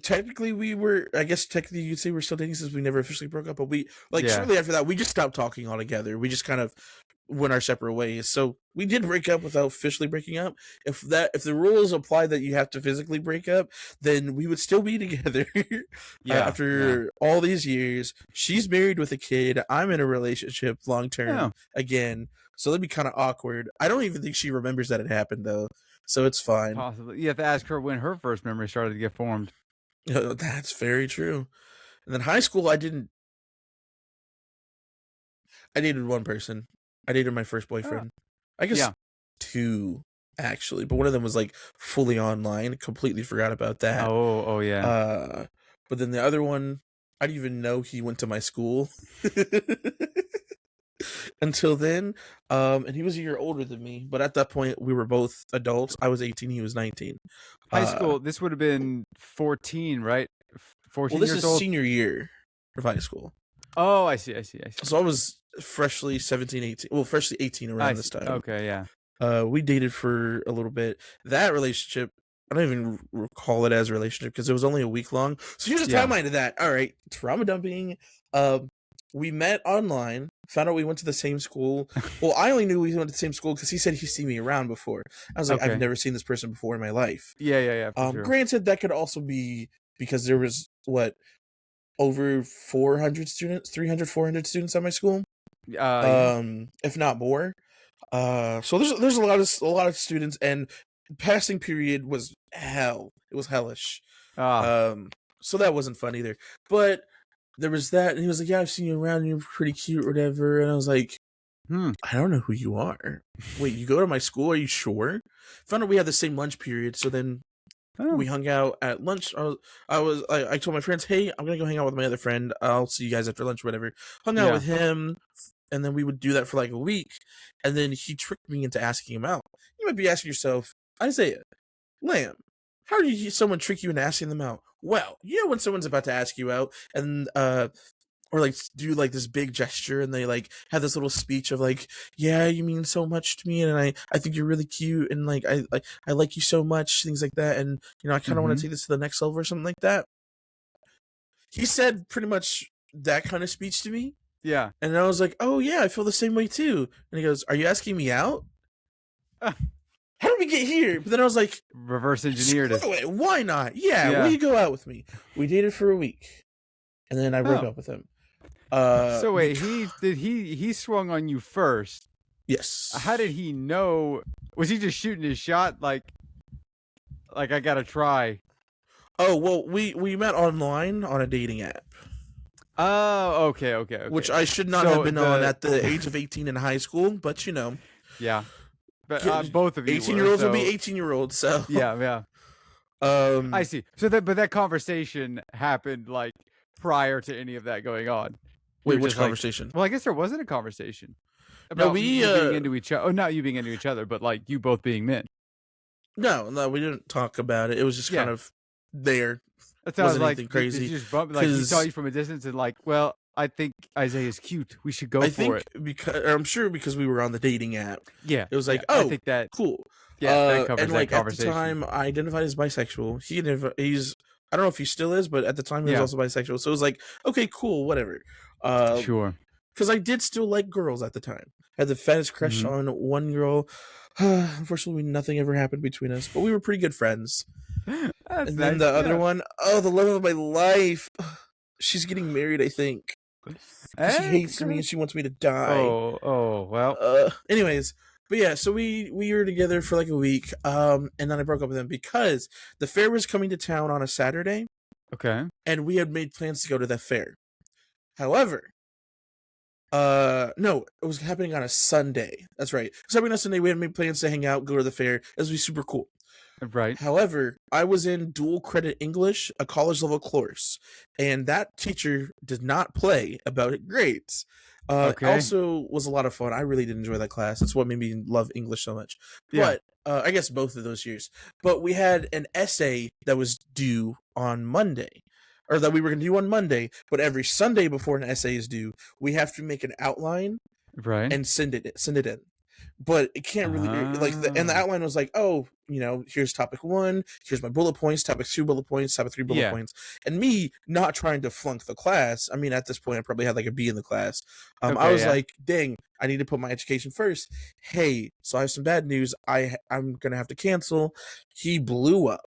B: technically we were, I guess technically you'd say we're still dating since we never officially broke up, but we shortly after that we just stopped talking altogether. We just kind of went our separate ways. So we did break up without officially breaking up. If the rules apply that you have to physically break up, then we would still be together. After all these years. She's married with a kid. I'm in a relationship long term again. So that'd be kind of awkward. I don't even think she remembers that it happened though. So it's fine.
A: Possibly. You have to ask her when her first memory started to get formed.
B: That's very true. And then high school, I dated one person. I dated my first boyfriend. I guess two, actually. But one of them was like fully online. Completely forgot about that.
A: Oh yeah.
B: But then the other one, I didn't even know he went to my school. Until then. And he was a year older than me. But at that point, we were both adults. I was 18. He was 19.
A: High school, this would have been 14, right? 14
B: well, this
A: years
B: is
A: old?
B: senior year of high school.
A: Oh, I see.
B: So I was freshly 17, 18. Well, freshly 18 around this time.
A: Okay, yeah.
B: We dated for a little bit. That relationship, I don't even recall it as a relationship because it was only a week long. So here's the timeline of that. All right, trauma dumping. We met online, found out we went to the same school. Well, I only knew we went to the same school because he said he's seen me around before. I was like, I've never seen this person before in my life.
A: Yeah. Sure.
B: Granted, that could also be because there was, over 400 students, 300, 400 students at my school. If not more. So there's a lot of students, and passing period was hell. It was hellish. So that wasn't fun either. But there was that, and he was like, "Yeah, I've seen you around, and you're pretty cute, or whatever." And I was like, I don't know who you are. Wait, you go to my school? Are you sure? Found out we had the same lunch period, so then we hung out at lunch. I told my friends, "Hey, I'm gonna go hang out with my other friend. I'll see you guys after lunch, whatever." Hung out with him, and then we would do that for like a week, and then he tricked me into asking him out. You might be asking yourself, Isaiah, Lamb, how did someone trick you into asking them out? Well, you know when someone's about to ask you out, and or like do like this big gesture, and they like have this little speech of like, "Yeah, you mean so much to me, and I think you're really cute, and like I like you so much," things like that, and I kind of want to take this to the next level or something like that. He said pretty much that kind of speech to me.
A: Yeah.
B: And I was like, "Oh yeah, I feel the same way too." And he goes, "Are you asking me out?" How did we get here? But then I was like,
A: reverse engineered it.
B: Why not? Yeah, will you go out with me? We dated for a week, and then I broke up with him.
A: So wait, he swung on you first?
B: Yes.
A: How did he know? Was he just shooting his shot? Like I gotta try.
B: Oh well, we met online on a dating app.
A: Oh, okay.
B: Which I should not have been on at the age of 18 in high school, but
A: Yeah. But both of you
B: 18-year-olds will be 18-year-olds, so
A: yeah. I see. So but that conversation happened like prior to any of that going on.
B: Wait, which conversation?
A: Well, I guess there wasn't a conversation about you being into each other. Oh, not you being into each other, but like you both being men.
B: No, we didn't talk about it. It was just kind of there.
A: That sounds like
B: anything crazy.
A: Did you just bump, like he saw you from a distance and like, well, I think Isaiah's cute. We should go for it.
B: I'm sure because we were on the dating app.
A: Yeah,
B: it was like,
A: I think that
B: cool.
A: Yeah, that covers
B: and like
A: that conversation.
B: At the time, I identified as bisexual. He's I don't know if he still is, but at the time he was also bisexual. So it was like, okay, cool, whatever.
A: Sure.
B: because I did still like girls at the time. I had the fattest crush on one girl. Unfortunately, nothing ever happened between us, but we were pretty good friends.
A: That's
B: And then
A: nice.
B: the other one, the love of my life. She's getting married, I think, because she hates me and she wants me to die.
A: Well.
B: Anyways, but yeah, so we were together for like a week, and then I broke up with him because the fair was coming to town on a Saturday.
A: Okay.
B: And we had made plans to go to that fair. However, no, it was happening on a Sunday. That's right. It was happening on a Sunday. We had made plans to hang out, go to the fair. It was be super cool.
A: Right.
B: However, I was in dual credit English, a college level course, and that teacher did not play about grades.
A: Okay.
B: Also was a lot of fun. I really did enjoy that class. That's what made me love English so much.
A: Yeah.
B: But I guess both of those years. But we had an essay that was due on Monday, or that we were going to do on Monday. But every Sunday before an essay is due, we have to make an outline,
A: right,
B: and send it in. But it can't really and the outline was like, oh, here's topic 1, here's my bullet points, topic 2 bullet points, topic 3 bullet points. And me not trying to flunk the class. I mean, at this point I probably had like a B in the class. I was like, dang, I need to put my education first. Hey, so I have some bad news. I'm gonna have to cancel. He blew up.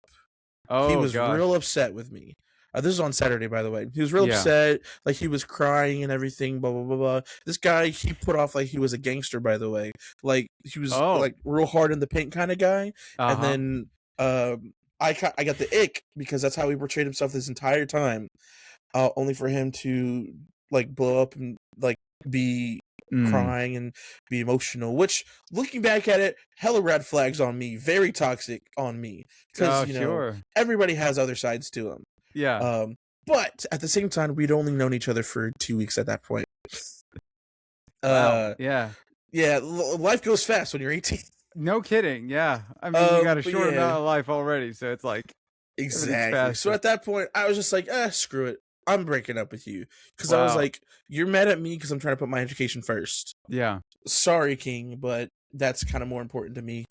B: He was real upset with me. This is on Saturday, by the way. He was real upset, like he was crying and everything, blah, blah, blah, blah. This guy, he put off like he was a gangster, by the way. Like, he was like real hard in the paint kind of guy. And then I got the ick because that's how he portrayed himself this entire time. Only for him to like blow up and like be crying and be emotional, which looking back at it, hella red flags on me, very toxic on me. Because, everybody has other sides to them.
A: Yeah.
B: But at the same time, we'd only known each other for 2 weeks at that point.
A: Wow. Yeah.
B: Yeah, life goes fast when you're 18.
A: No kidding. Yeah. I mean, you got a short amount of life already, so it's like
B: exactly. So at that point, I was just like, screw it. I'm breaking up with you. Because I was like, you're mad at me because I'm trying to put my education first.
A: Yeah.
B: Sorry, King, but that's kind of more important to me.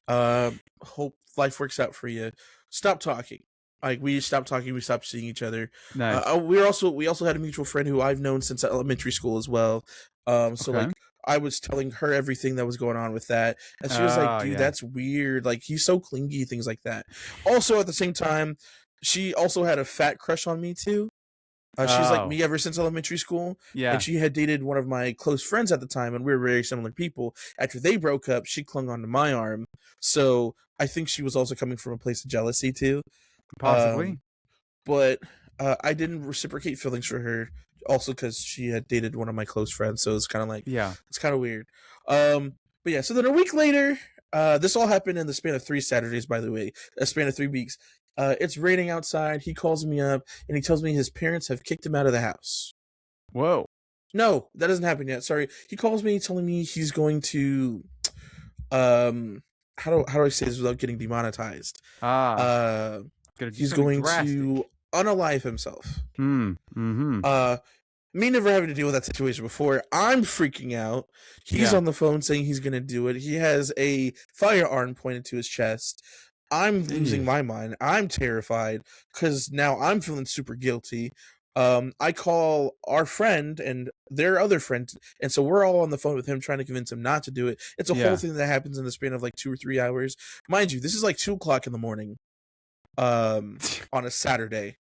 B: Hope life works out for you. Stop talking. Like, we stopped talking, we stopped seeing each other.
A: Nice.
B: We also had a mutual friend who I've known since elementary school as well. Like, I was telling her everything that was going on with that, and she was like, "Dude, that's weird. Like, he's so clingy, things like that." Also, at the same time, she also had a fat crush on me too. She's like me ever since elementary school.
A: Yeah.
B: And she had dated one of my close friends at the time, and we were very similar people. After they broke up, she clung onto my arm. So I think she was also coming from a place of jealousy too.
A: Possibly.
B: But I didn't reciprocate feelings for her, also because she had dated one of my close friends, so it's kind of like, it's kind of weird. But yeah, so then a week later, this all happened in the span of 3 Saturdays, by the way, a span of 3 weeks. It's raining outside. He calls me up and he tells me his parents have kicked him out of the house.
A: Whoa.
B: No, that hasn't happened yet. Sorry. He calls me telling me he's going to how do I say this without getting demonetized? He's going to unalive himself. Me never having to deal with that situation before. I'm freaking out. He's on the phone saying he's going to do it. He has a firearm pointed to his chest. I'm losing my mind. I'm terrified because now I'm feeling super guilty. I call our friend and their other friend, and so we're all on the phone with him trying to convince him not to do it. It's a whole thing that happens in the span of like 2 or 3 hours. Mind you, this is like 2:00 in the morning. On a Saturday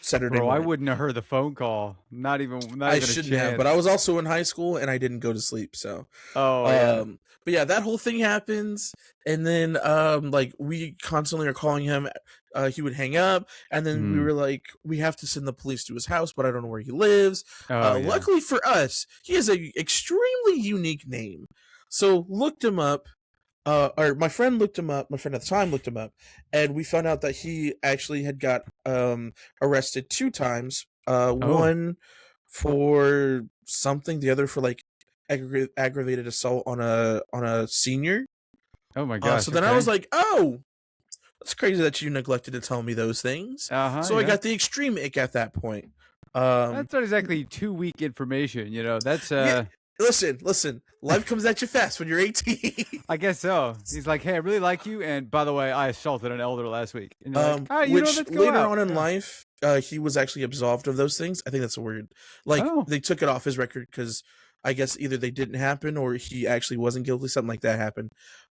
A: Bro,
B: morning.
A: I wouldn't have heard the phone call. Not even
B: I shouldn't have, but I was also in high school and I didn't go to sleep, so but yeah, that whole thing happens, and then like we constantly are calling him. He would hang up, and then we were like, we have to send the police to his house, but I don't know where he lives. Luckily for us, he has an extremely unique name, so looked him up. Or my friend looked him up. My friend at the time looked him up, and we found out that he actually had got arrested 2 times. One for something, the other for like aggravated assault on a senior.
A: Oh my gosh!
B: So then I was like, "Oh, that's crazy that you neglected to tell me those things." So I got the extreme ick at that point.
A: That's not exactly too weak information, That's
B: Listen. Life comes at you fast when you're 18.
A: I guess so. He's like, hey, I really like you, and by the way, I assaulted an elder last week. And you're like, all right,
B: Which
A: let's go
B: later
A: out.
B: on in life, he was actually absolved of those things. I think that's weird. Like they took it off his record because I guess either they didn't happen or he actually wasn't guilty. Something like that happened.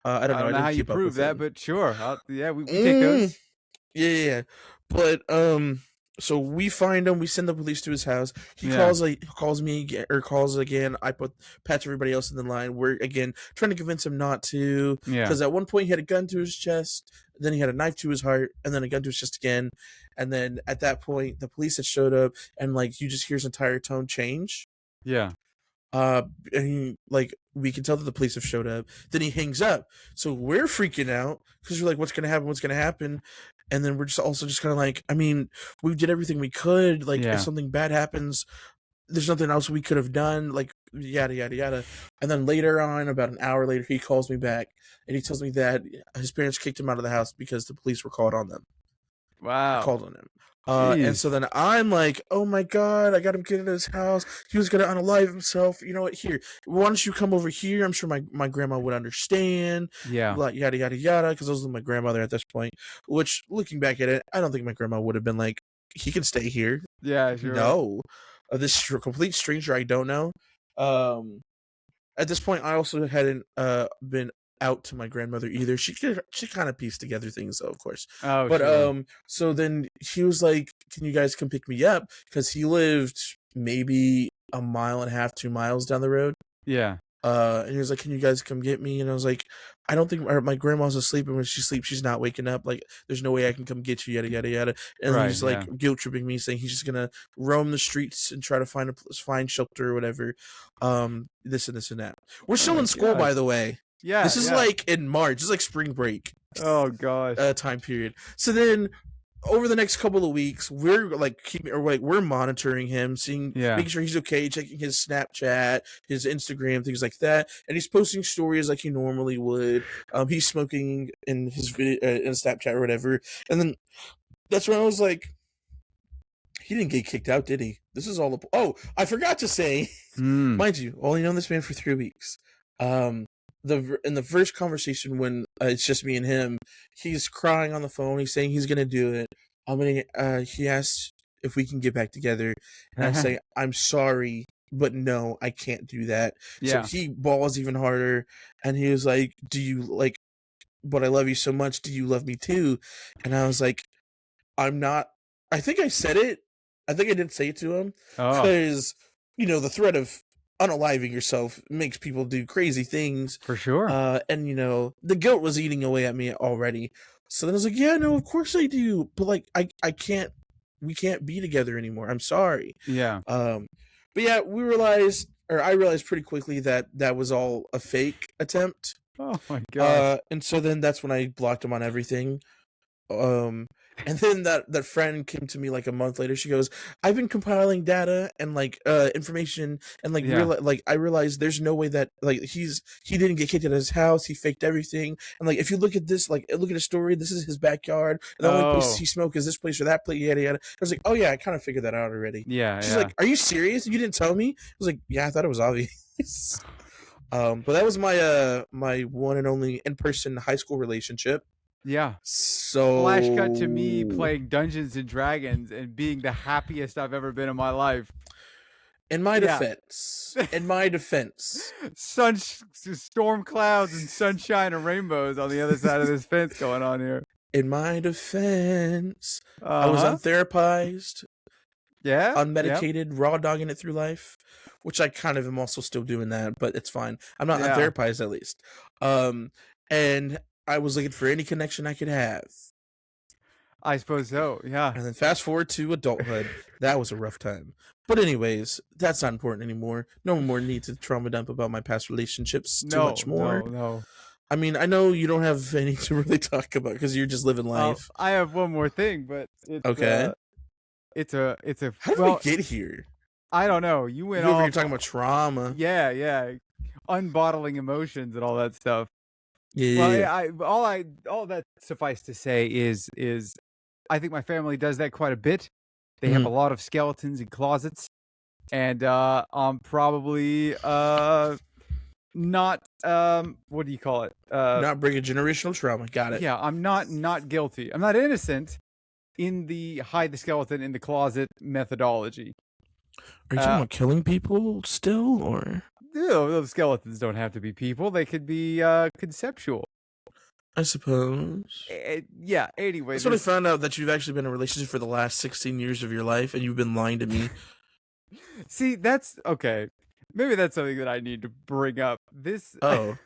B: I don't know.
A: I don't know how you prove that, but sure. Yeah, we take those.
B: Yeah. But so we find him. We send the police to his house. He calls me again, or calls again. I patch everybody else in the line. We're again trying to convince him not to.
A: Yeah.
B: Because at one point he had a gun to his chest, then he had a knife to his heart, and then a gun to his chest again. And then at that point, the police had showed up, and like you just hear his entire tone change.
A: Yeah.
B: And he, like, we can tell that the police have showed up. Then he hangs up. So we're freaking out because we're like, what's gonna happen? What's gonna happen? And then we're just kind of like, I mean, we did everything we could. Like, if something bad happens, there's nothing else we could have done. Like, yada yada yada. And then later on, about an hour later, he calls me back and he tells me that his parents kicked him out of the house because the police were called on them.
A: Wow.
B: Called on him. And so then I'm like, oh my God, I got him kicked out of his house. He was going to unalive himself. You know what? Here, why don't you come over here? I'm sure my grandma would understand.
A: Yeah.
B: Like, yada, yada, yada. Because I was with my grandmother at this point, which looking back at it, I don't think my grandma would have been like, he can stay here.
A: Yeah, sure.
B: No. This complete stranger I don't know. At this point, I also hadn't been out to my grandmother either. She kind of pieced together things though, of course.
A: Oh,
B: but
A: sure.
B: So then he was like, can you guys come pick me up? Because he lived maybe 1.5 miles, 2 miles down the road.
A: Yeah.
B: And he was like, can you guys come get me? And I was like, I don't think my grandma's asleep, and when she sleeps, she's not waking up. Like, there's no way I can come get you, yada yada yada. And he's like guilt tripping me, saying he's just gonna roam the streets and try to find shelter or whatever. This and this and that. We're still in school, by the way.
A: Yeah,
B: this is like in March. This is like spring break.
A: Oh gosh.
B: Time period. So then, over the next couple of weeks, we're like we're monitoring him, making sure he's okay, checking his Snapchat, his Instagram, things like that, and he's posting stories like he normally would. He's smoking in his video, in Snapchat or whatever, and then that's when I was like, he didn't get kicked out, did he? This is all. Oh, I forgot to say, mind you, only known this man for 3 weeks. In the first conversation when it's just me and him, he's crying on the phone. He's saying he's gonna do it. He asks if we can get back together, and I say I'm sorry, but no, I can't do that.
A: Yeah.
B: So he balls even harder, and he was like, "Do you like? But I love you so much. Do you love me too?" And I was like, "I'm not." I think I said it. I think I didn't say it to him because the threat of unaliving yourself makes people do crazy things
A: for sure,
B: and the guilt was eating away at me already. So then I was like, yeah, no, of course I do, but like I can't, we can't be together anymore, I'm sorry. But yeah, I realized pretty quickly that was all a fake attempt.
A: Oh my god.
B: And so then that's when I blocked him on everything. And then that friend came to me like a month later. She goes, I've been compiling data and like information, and like I realized there's no way that like he didn't get kicked out of his house. He faked everything. And like if you look at this, like look at his story, this is his backyard. And the only place he smoked is this place or that place, yada yada. I was like, oh yeah, I kind of figured that out already.
A: Yeah.
B: She's like, are you serious? You didn't tell me? I was like, yeah, I thought it was obvious. But that was my my one and only in-person high school relationship.
A: Yeah.
B: So
A: flash cut to me playing Dungeons and Dragons and being the happiest I've ever been in my life.
B: In my defense,
A: storm clouds and sunshine and rainbows on the other side of this fence going on here.
B: In my defense, I was untherapized, unmedicated, raw dogging it through life, which I kind of am also still doing that, but it's fine. I'm not untherapized at least. And I was looking for any connection I could have.
A: I suppose so, yeah.
B: And then fast forward to adulthood. That was a rough time. But anyways, that's not important anymore. No more need to trauma dump about my past relationships too much more.
A: No.
B: I mean, I know you don't have any to really talk about because you're just living life.
A: I have one more thing, but it's
B: okay.
A: It's a.
B: How did we get here?
A: I don't know. You went off.
B: You're talking about trauma.
A: Yeah. Unbottling emotions and all that stuff.
B: Yeah.
A: Well, all that suffice to say is I think my family does that quite a bit. They have a lot of skeletons in closets. and I'm probably not what do you call it?
B: Not bring a generational trauma. Got it.
A: Yeah, I'm not guilty. I'm not innocent in the hide the skeleton in the closet methodology.
B: Are you talking about killing people still, or?
A: Those skeletons don't have to be people. They could be conceptual.
B: I suppose.
A: Yeah, anyway.
B: That's when I found out that you've actually been in a relationship for the last 16 years of your life, and you've been lying to me.
A: See, that's okay. Maybe that's something that I need to bring up. This
B: Oh.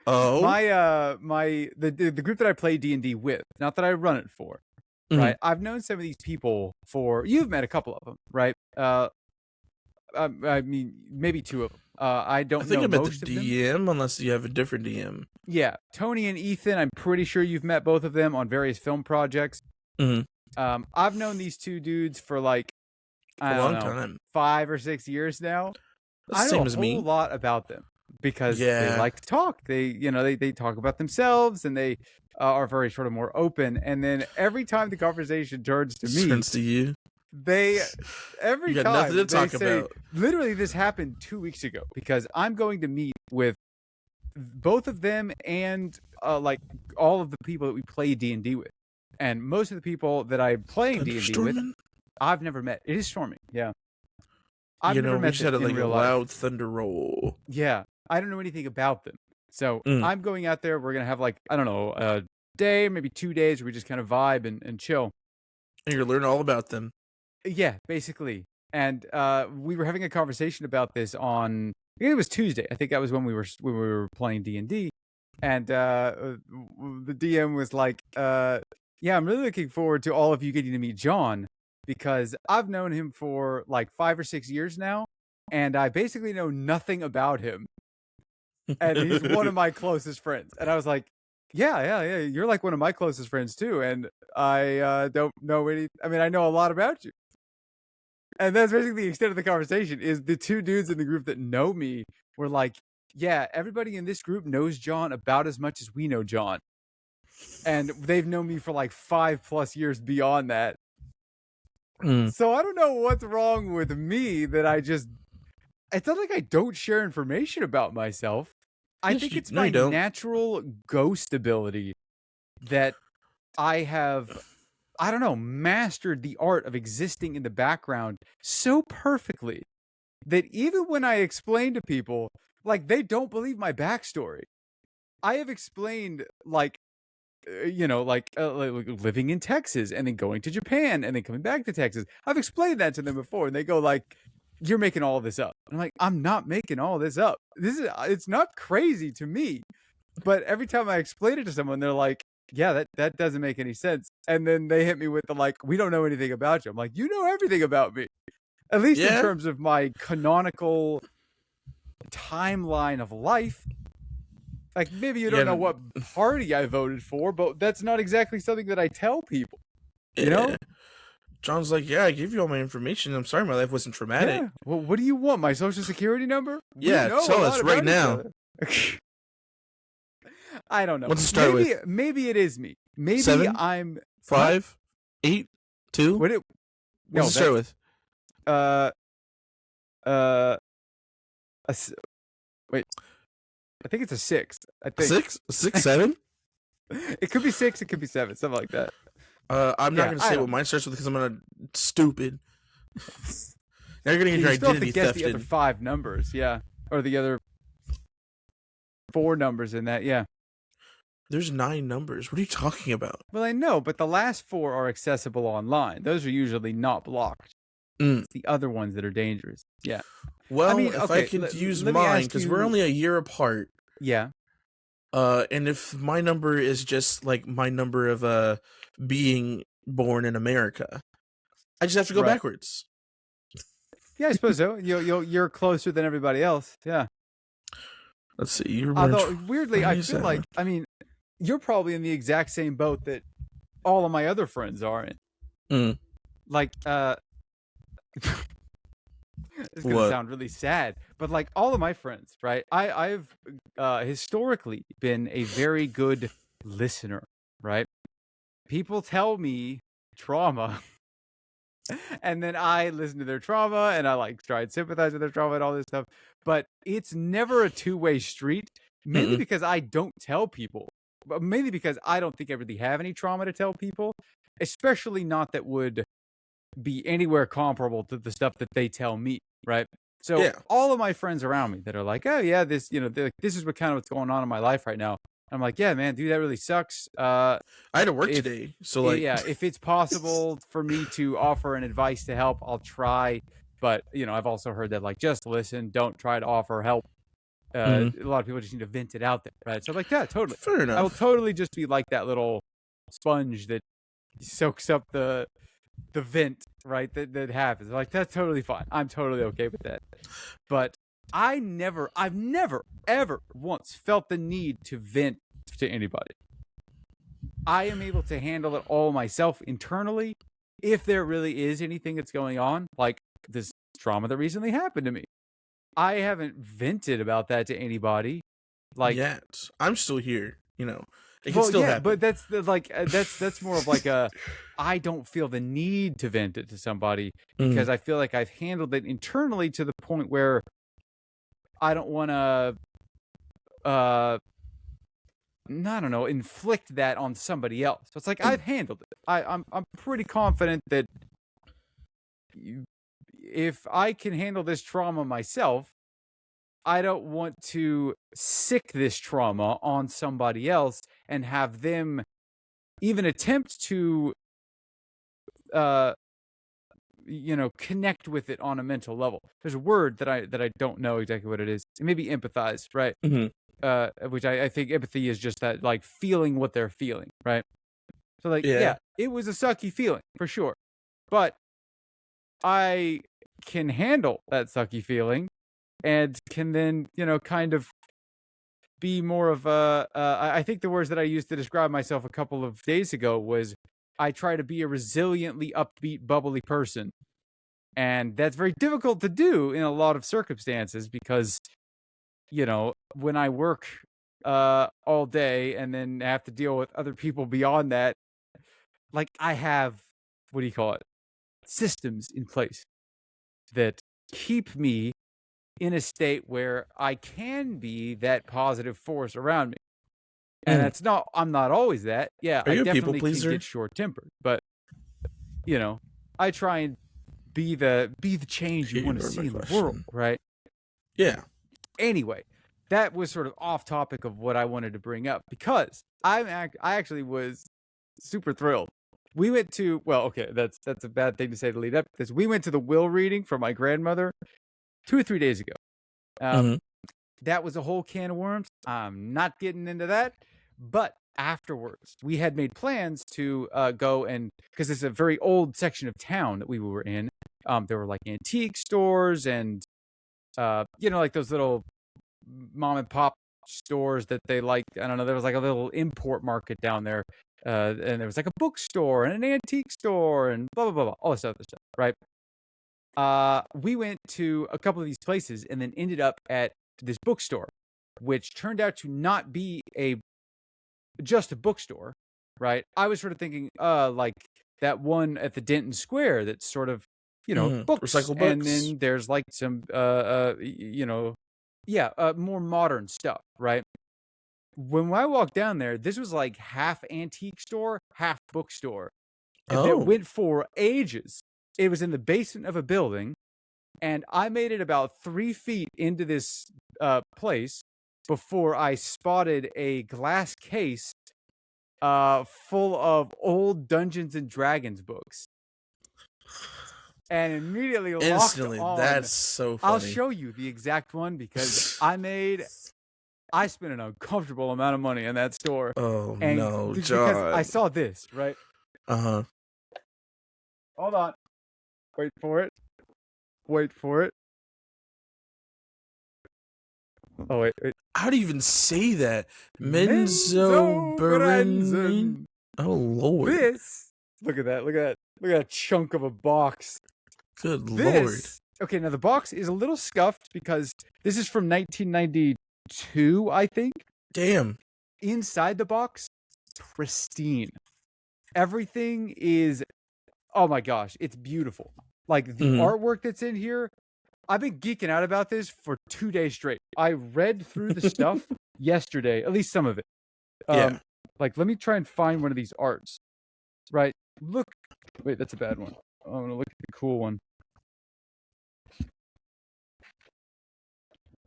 A: the group that I play D&D with, not that I run it for, right? I've known some of these people for, you've met a couple of them, right? I mean, maybe two of them. I don't know most of them.
B: I think I met the DM, unless you have a different DM.
A: Yeah, Tony and Ethan, I'm pretty sure you've met both of them on various film projects. I've known these two dudes for like, a long time, 5 or 6 years now. I know a whole lot about them because they like to talk. They talk about themselves, and they are very sort of more open. And then every time the conversation turns to me,
B: turns to you,
A: every
B: you got
A: time
B: nothing to talk
A: say,
B: about.
A: Literally, this happened 2 weeks ago because I'm going to meet with both of them and like all of the people that we play D&D with, and most of the people that I'm playing D&D with, I've never met. It is storming, yeah. I've never met
B: we just had like a loud thunder roll.
A: Yeah, I don't know anything about them, so I'm going out there. We're gonna have like, I don't know, a day, maybe 2 days, where we just kind of vibe and chill.
B: And you're learning all about them.
A: Yeah, basically. And we were having a conversation about this on, I think it was Tuesday. I think that was when we were playing D&D, and the DM was like, "Yeah, I'm really looking forward to all of you getting to meet John, because I've known him for like 5 or 6 years now, and I basically know nothing about him, and he's one of my closest friends." And I was like, yeah, you're like one of my closest friends too, and I don't know any. I mean, I know a lot about you. And that's basically the extent of the conversation. Is the two dudes in the group that know me were like, yeah, everybody in this group knows John about as much as we know John, and they've known me for like 5+ years beyond that. So I don't know what's wrong with me that it's not like I don't share information about myself. I think it's my natural ghost ability that I have, I don't know, mastered the art of existing in the background so perfectly that even when I explain to people, like, they don't believe my backstory. I have explained, like, like living in Texas and then going to Japan and then coming back to Texas. I've explained that to them before, and they go like, "You're making all this up." I'm like, "I'm not making all this up. It's not crazy to me." But every time I explain it to someone, they're like, "Yeah, that doesn't make any sense." And then they hit me with the like, "We don't know anything about you." I'm like, "You know everything about me, at least in terms of my canonical timeline of life. Like, maybe you don't know what party I voted for, but that's not exactly something that I tell people. You know?"
B: John's like, "Yeah, I gave you all my information. I'm sorry my life wasn't traumatic."
A: Yeah. Well, what do you want? My social security number?
B: Yeah, tell us right now.
A: I don't know.
B: What's it start with?
A: Maybe it is me. Maybe
B: 7,
A: I'm
B: 5, 8, 2.
A: What's
B: it start with?
A: Wait. I think it's a 6. I think
B: 6, 7.
A: It could be 6. It could be 7. Something like that.
B: I'm not gonna say what mine starts with because I'm gonna stupid. Now you're gonna get your identity
A: thefted. You still have to guess the other 5 numbers, yeah, or the other 4 numbers in that, yeah.
B: There's 9 numbers. What are you talking about?
A: Well, I know, but the last 4 are accessible online. Those are usually not blocked. It's the other ones that are dangerous. Yeah.
B: Well, I mean, if I could use mine, because we're only a year apart.
A: Yeah.
B: And if my number is just like my number of being born in America, I just have to go backwards.
A: Yeah, I suppose so. You're closer than everybody else. Yeah.
B: Let's see. You're
A: Although weirdly, I feel like, I mean, you're probably in the exact same boat that all of my other friends are in. Like, it's gonna sound really sad, but like all of my friends, right? I've historically been a very good listener, right? People tell me trauma And then I listen to their trauma and I like try and sympathize with their trauma and all this stuff. But it's never a two-way street, mainly
B: Mm-mm.
A: because I don't tell people, but mainly because I don't think I really have any trauma to tell people, especially not that would be anywhere comparable to the stuff that they tell me, right? So
B: Yeah.
A: all of my friends around me that are like, oh yeah, this, they're like, this is what kind of what's going on in my life right now. I'm like, yeah, man, dude, that really sucks.
B: I had to work
A: If
B: today, so like,
A: yeah, if it's possible for me to offer an advice to help, I'll try. But I've also heard that like just listen, don't try to offer help. A lot of people just need to vent it out there, right? So I'm like, yeah, totally.
B: fair
A: I will
B: enough.
A: totally just be like that little sponge that soaks up the vent, right? That happens. Like that's totally fine. I'm totally okay with that. But I've never ever once felt the need to vent to anybody. I am able to handle it all myself internally. If there really is anything that's going on, like this trauma that recently happened to me, I haven't vented about that to anybody. Like,
B: yet, I'm still here. It can
A: well,
B: still
A: yeah,
B: happen.
A: but that's more of like I don't feel the need to vent it to somebody because I feel like I've handled it internally to the point where I don't want to I don't know, inflict that on somebody else. So it's like I've handled it. I'm pretty confident that if I can handle this trauma myself, I don't want to sick this trauma on somebody else and have them even attempt to connect with it on a mental level. There's a word that I don't know exactly what it is. It may be empathize, right? Which I think empathy is just that, like, feeling what they're feeling, right? So, like, yeah, it was a sucky feeling, for sure. But I can handle that sucky feeling and can then, kind of be more of a, I think the words that I used to describe myself a couple of days ago was I try to be a resiliently upbeat, bubbly person. And that's very difficult to do in a lot of circumstances because, when I work all day and then have to deal with other people beyond that, like I have, what do you call it? Systems in place that keep me in a state where I can be that positive force around me. And I'm not always that. Yeah,
B: Are
A: I
B: you a people
A: definitely can
B: pleaser?
A: get short-tempered, but I try and be the change you want to see in the world, right?
B: Yeah.
A: Anyway, that was sort of off topic of what I wanted to bring up because I actually was super thrilled. We went to, well, okay, that's a bad thing to say to lead up because we went to the will reading for my grandmother 2 or 3 days ago. That was a whole can of worms. I'm not getting into that, but afterwards we had made plans to go and because it's a very old section of town that we were in. There were like antique stores and like those little mom and pop stores that they like. I don't know. There was like a little import market down there, and there was like a bookstore and an antique store and blah blah blah, blah all this other stuff, right? We went to a couple of these places and then ended up at this bookstore, which turned out to not be just a bookstore, right? I was sort of thinking, like that one at the Denton Square that's sort of, books,
B: recycle books,
A: and then there's like some, more modern stuff, right? When I walked down there, this was like half antique store, half bookstore, and that went for ages. It was in the basement of a building, and I made it about 3 feet into this place before I spotted a glass case full of old Dungeons and Dragons books. And immediately locked on.
B: That's so funny.
A: I'll show you the exact one because I spent an uncomfortable amount of money in that store.
B: Oh,
A: and
B: no,
A: because
B: John.
A: I saw this, right?
B: Uh-huh.
A: Hold on. Wait for it. Oh, wait.
B: How do you even say that? Menzo Berenzen. Oh, Lord.
A: Look at that. Look at that chunk of a box.
B: Good Lord.
A: Okay, now the box is a little scuffed because this is from 1992, I think.
B: Damn.
A: Inside the box, pristine. Everything is Oh my gosh, it's beautiful. Like the artwork that's in here, I've been geeking out about this for 2 days straight. I read through the stuff yesterday, at least some of it.
B: Yeah.
A: Like, let me try and find one of these arts. Right? Look. Wait, that's a bad one. I'm gonna look at the cool one.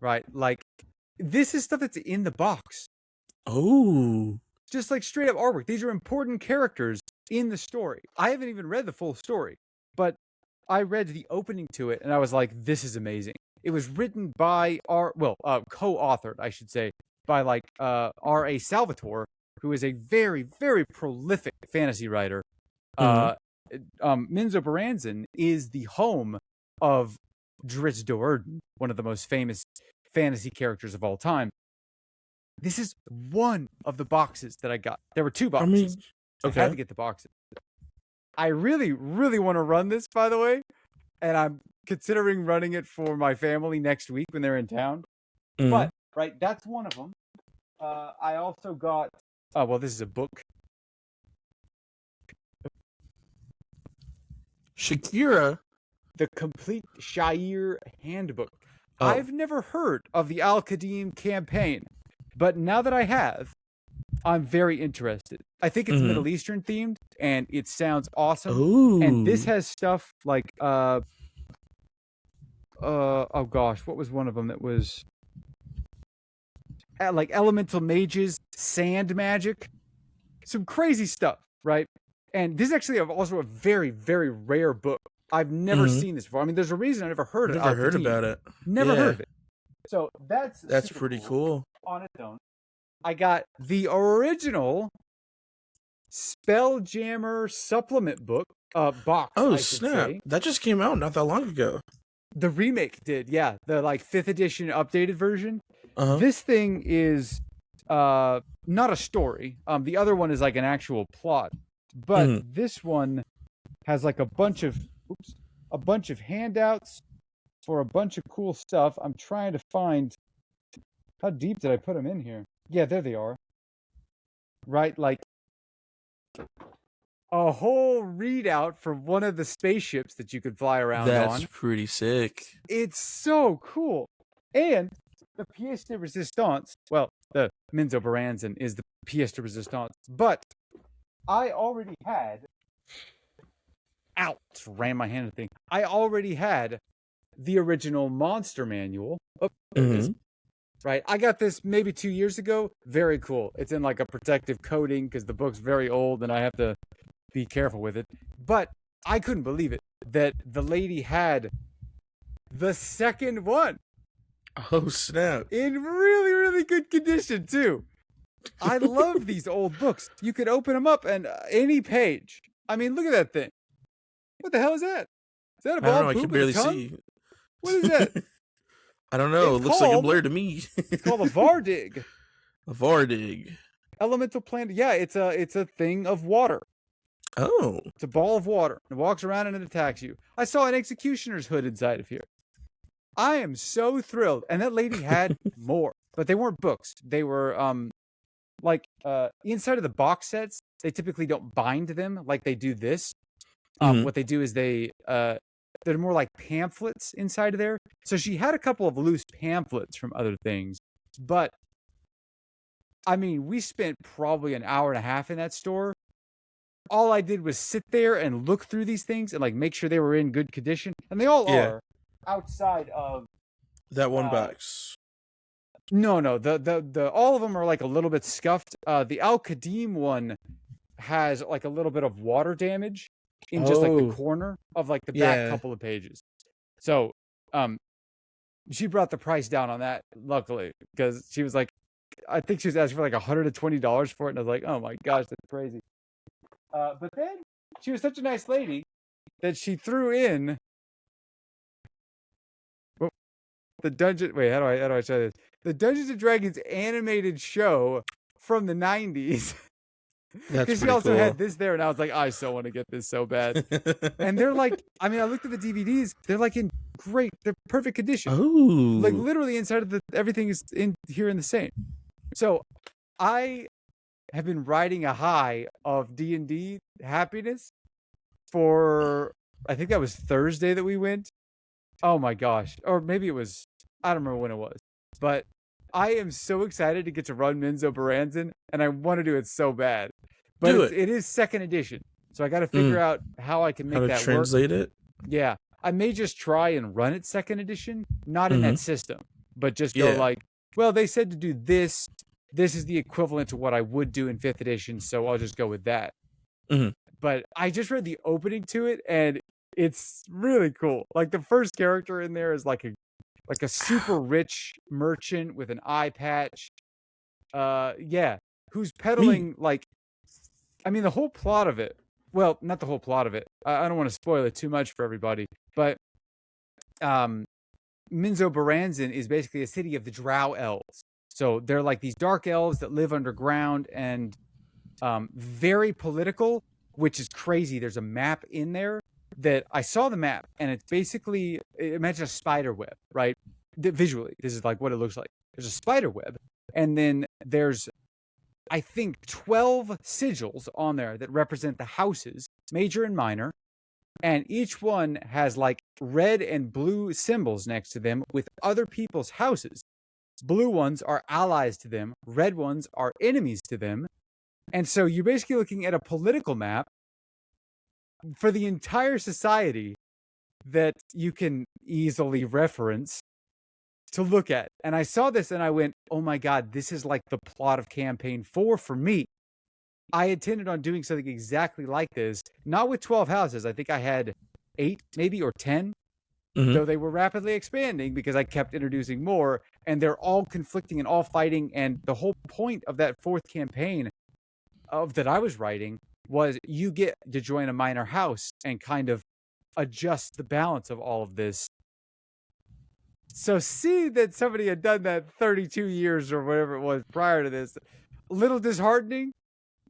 A: Right? Like, this is stuff that's in the box.
B: Oh.
A: Just like straight up artwork. These are important characters in the story. I haven't even read the full story, but I read the opening to it and I was like, this is amazing. It was written by co-authored, I should say, by like R.A. Salvatore, who is a very, very prolific fantasy writer. Minzo Baranzan is the home of Drizzt Do'Urden, one of the most famous fantasy characters of all time. This is one of the boxes that I got. There were 2 boxes.
B: I mean, okay.
A: I had to get the boxes. I really, really want to run this, by the way, and I'm considering running it for my family next week when they're in town. But, right, that's one of them. I also got... Oh, well, this is a book.
B: Shakira?
A: The Complete Shire Handbook. Oh. I've never heard of the Al-Qadim campaign, but now that I have, I'm very interested. I think it's Middle Eastern themed, and it sounds awesome.
B: Ooh.
A: And this has stuff like, oh gosh, what was one of them that was... like elemental mages, sand magic, some crazy stuff, right? And this is actually also a very, very rare book. I've never seen this before. I mean, there's a reason I never heard of it.
B: Never heard about it.
A: Never heard of it. So that's
B: pretty cool
A: on its own. I got the original Spelljammer supplement book box.
B: Oh, snap. That just came out not that long ago.
A: The remake did, yeah. The like 5th edition updated version. This thing is not a story. The other one is like an actual plot. But this one has like a bunch of handouts for a bunch of cool stuff. I'm trying to find, how deep did I put them in here? Yeah, there they are. Right, like a whole readout for one of the spaceships that you could fly around on.
B: That's pretty sick.
A: It's so cool. And the pièce de résistance, well, the Minzo Baranzan is the pièce de résistance, but I already had... ran my hand in the thing. I already had the original monster manual. Oh, there it is. Right. I got this maybe 2 years ago. Very cool. It's in like a protective coating because the book's very old and I have to be careful with it. But I couldn't believe it that the lady had the second one.
B: Oh, snap.
A: In really, really good condition, too. I love these old books. You could open them up and any page. I mean, look at that thing. What the hell is that? Is that a ball?
B: I don't know. I can barely see.
A: What is that?
B: I don't know. It looks like a blur to me.
A: It's called a Vardig.
B: A Vardig.
A: Elemental plant. Yeah, it's a thing of water.
B: Oh.
A: It's a ball of water. It walks around and it attacks you. I saw an executioner's hood inside of here. I am so thrilled. And that lady had more. But they weren't books. They were inside of the box sets, they typically don't bind them like they do this. What they do is they're more like pamphlets inside of there. So she had a couple of loose pamphlets from other things. But, I mean, we spent probably an hour and a half in that store. All I did was sit there and look through these things and like make sure they were in good condition. And they all are outside of...
B: that one box.
A: No, the all of them are like a little bit scuffed. The Al-Qadim one has like a little bit of water damage in just like the corner of like the back couple of pages. So, she brought the price down on that, luckily, because she was like, I think she was asking for like $120 for it, and I was like, oh my gosh, that's crazy. But then she was such a nice lady that she threw in the Dungeon. Wait, how do I try this? The Dungeons and Dragons animated show from the 90s. Because she also had this there, and I was like, I so want to get this so bad. And they're like, I mean, I looked at the DVDs. They're like they're perfect condition.
B: Oh,
A: like literally inside of everything is in here in the same. So I have been riding a high of D&D happiness. for, I think that was Thursday that we went. Oh my gosh. Or maybe it was, I don't remember when it was. But I am so excited to get to run Minzo Baranzan, and I want to do it so bad. But
B: Do it.
A: it is second edition. So I got to figure out how I can make that
B: translate
A: work.
B: it.
A: Yeah. I may just try and run it second edition, not in that system, but just go like, well, they said to do this. This is the equivalent to what I would do in 5th edition, so I'll just go with that. But I just read the opening to it, and it's really cool. Like, the first character in there is like a super rich merchant with an eye patch. Who's peddling the whole plot of it. Well, not the whole plot of it. I don't want to spoil it too much for everybody, but Minzo Baranzan is basically a city of the Drow elves. So they're like these dark elves that live underground and very political, which is crazy. There's a map in there that I saw the map, and it's basically, imagine a spider web, right? Visually, this is like what it looks like. There's a spider web, and then there's, I think, 12 sigils on there that represent the houses, major and minor, and each one has like red and blue symbols next to them with other people's houses. Blue ones are allies to them, red ones are enemies to them. And so you're basically looking at a political map for the entire society that you can easily reference to look at. And I saw this and I went, oh my God, this is like the plot of campaign 4 for me. I intended on doing something exactly like this, not with 12 houses. I think I had 8 maybe or 10, though they were rapidly expanding because I kept introducing more, and they're all conflicting and all fighting. And the whole point of that 4th campaign that I was writing was you get to join a minor house and kind of adjust the balance of all of this. So see that somebody had done that 32 years or whatever it was prior to this, a little disheartening,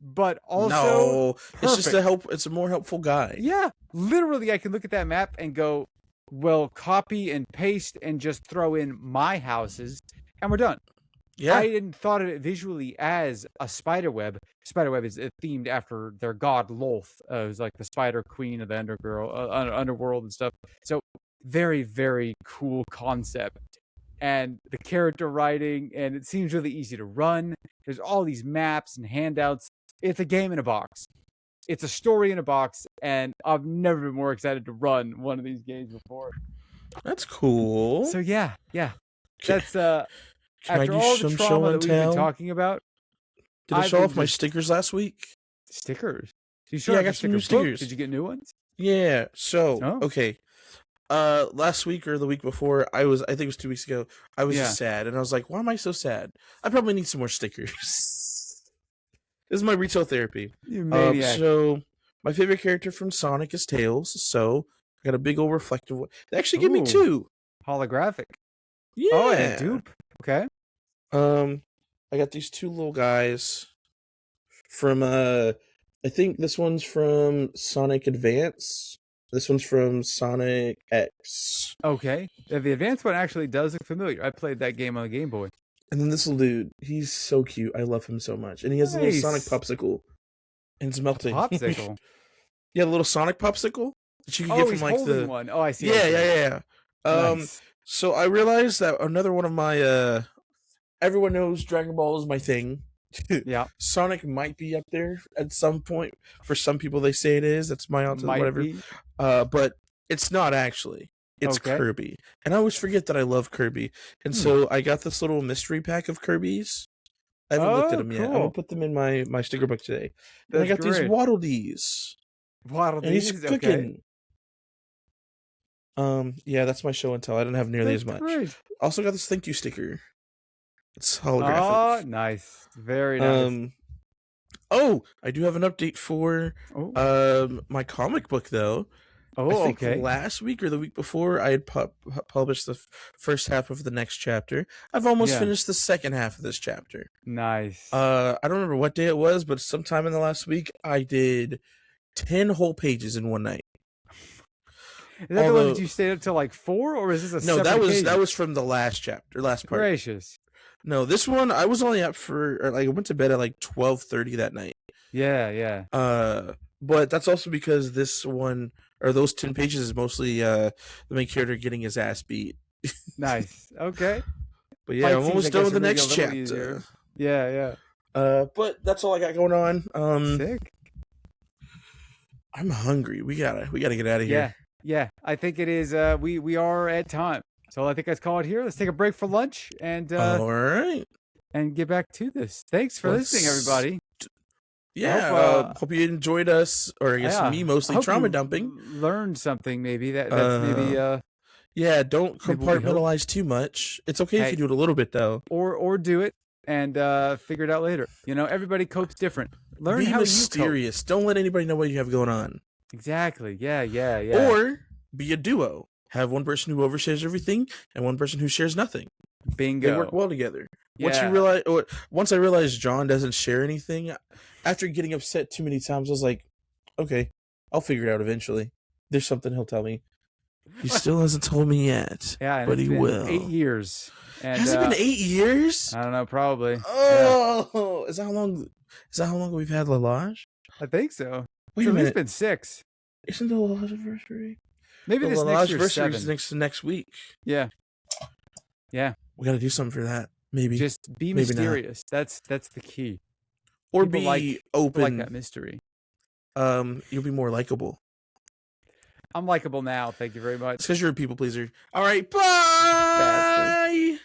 A: but also perfect.
B: It's just it's a more helpful guide.
A: Yeah, literally I can look at that map and go, well, copy and paste and just throw in my houses and we're done. Yeah. I hadn't thought of it visually as a spider web. Spider web is themed after their god Lolth, who's like the spider queen of the underworld and stuff. So very, very cool concept. And the character writing, and it seems really easy to run. There's all these maps and handouts. It's a game in a box. It's a story in a box, and I've never been more excited to run one of these games before.
B: That's cool.
A: So yeah. That's after all the trauma that we've been talking about.
B: Did I show off my stickers last week?
A: Stickers?
B: I got some new stickers.
A: Did you get new ones?
B: Yeah. So okay. Last week or the week before, I think it was 2 weeks ago, I was just sad, and I was like, why am I so sad? I probably need some more stickers. This is my retail therapy.
A: You maniac.
B: So my favorite character from Sonic is Tails, so I got a big old reflective one. They actually give me 2.
A: Holographic.
B: Yeah.
A: Oh, and a dupe. Okay.
B: I got these 2 little guys from I think this one's from Sonic Advance. This one's from Sonic X.
A: Okay. The Advance one actually does look familiar. I played that game on the Game Boy.
B: And then this little dude, he's so cute. I love him so much. And he has a little Sonic popsicle. And it's melting.
A: Popsicle?
B: Yeah, a little Sonic popsicle that you can get from like the
A: one. Oh, I see.
B: Yeah.
A: Nice.
B: So I realized that another one of my everyone knows Dragon Ball is my thing.
A: Yeah.
B: Sonic might be up there at some point. For some people they say it is. That's my answer, whatever.
A: Be.
B: But it's not actually. It's Kirby. And I always forget that I love Kirby. And so I got this little mystery pack of Kirby's. I haven't looked at them yet. I'm gonna put them in my sticker book today. And I got these Waddle Dees.
A: Waddle Dees,
B: and he's cooking. Yeah, that's my show and tell. I didn't have nearly as much. Great. Also got this thank you sticker. It's holographic.
A: Oh, nice. Very nice.
B: I do have an update for my comic book though.
A: Oh,
B: I think last week or the week before I had published the first half of the next chapter. I've almost finished the second half of this chapter.
A: Nice.
B: I don't remember what day it was, but sometime in the last week I did 10 whole pages in one night.
A: Is that the one that you stayed up till like 4, or is this a separate
B: that was from the last chapter, last part.
A: Gracious.
B: No, this one I was only up for I went to bed at like 12:30 that night.
A: Yeah.
B: But that's also because this one or those 10 pages is mostly the main character getting his ass beat.
A: Nice. Okay.
B: But yeah,
A: Fight
B: I'm
A: scenes, I
B: almost done
A: guess,
B: with
A: are
B: the
A: maybe a
B: next
A: little
B: chapter.
A: easier. Yeah.
B: But that's all I got going on.
A: Sick.
B: I'm hungry. We gotta get out of here.
A: Yeah. I think it is. We are at time, so I think let's call it here. Let's take a break for lunch and
B: All right,
A: and get back to this. Thanks for listening, everybody.
B: Yeah, hope you enjoyed us, or I guess me mostly trauma dumping.
A: Learned something maybe that's maybe
B: yeah, don't compartmentalize too much. It's okay if you do it a little bit though,
A: or do it and figure it out later. Everybody copes different. Learn
B: be
A: how
B: mysterious.
A: you cope.
B: Don't let anybody know what you have going on.
A: Exactly. Yeah.
B: Or be a duo. Have one person who overshares everything and one person who shares nothing.
A: Bingo.
B: They work well together.
A: Yeah.
B: Once I realized John doesn't share anything, after getting upset too many times, I was like, okay, I'll figure it out eventually. There's something he'll tell me. He still hasn't told me yet.
A: Yeah,
B: but he will.
A: 8 years. And,
B: has it been 8 years?
A: I don't know, probably.
B: Oh, yeah. Is that how long we've had Lalage?
A: I think so.
B: Wait a minute.
A: It's been 6.
B: Isn't the Lalage anniversary?
A: Maybe this next year's 7.
B: Is next week.
A: Yeah.
B: We got to do something for that. Maybe.
A: Just be mysterious. That's the key.
B: Or
A: people
B: be open.
A: Like that mystery.
B: You'll be more likable.
A: I'm likable now. Thank you very much.
B: It's because you're a people pleaser. All right. Bye.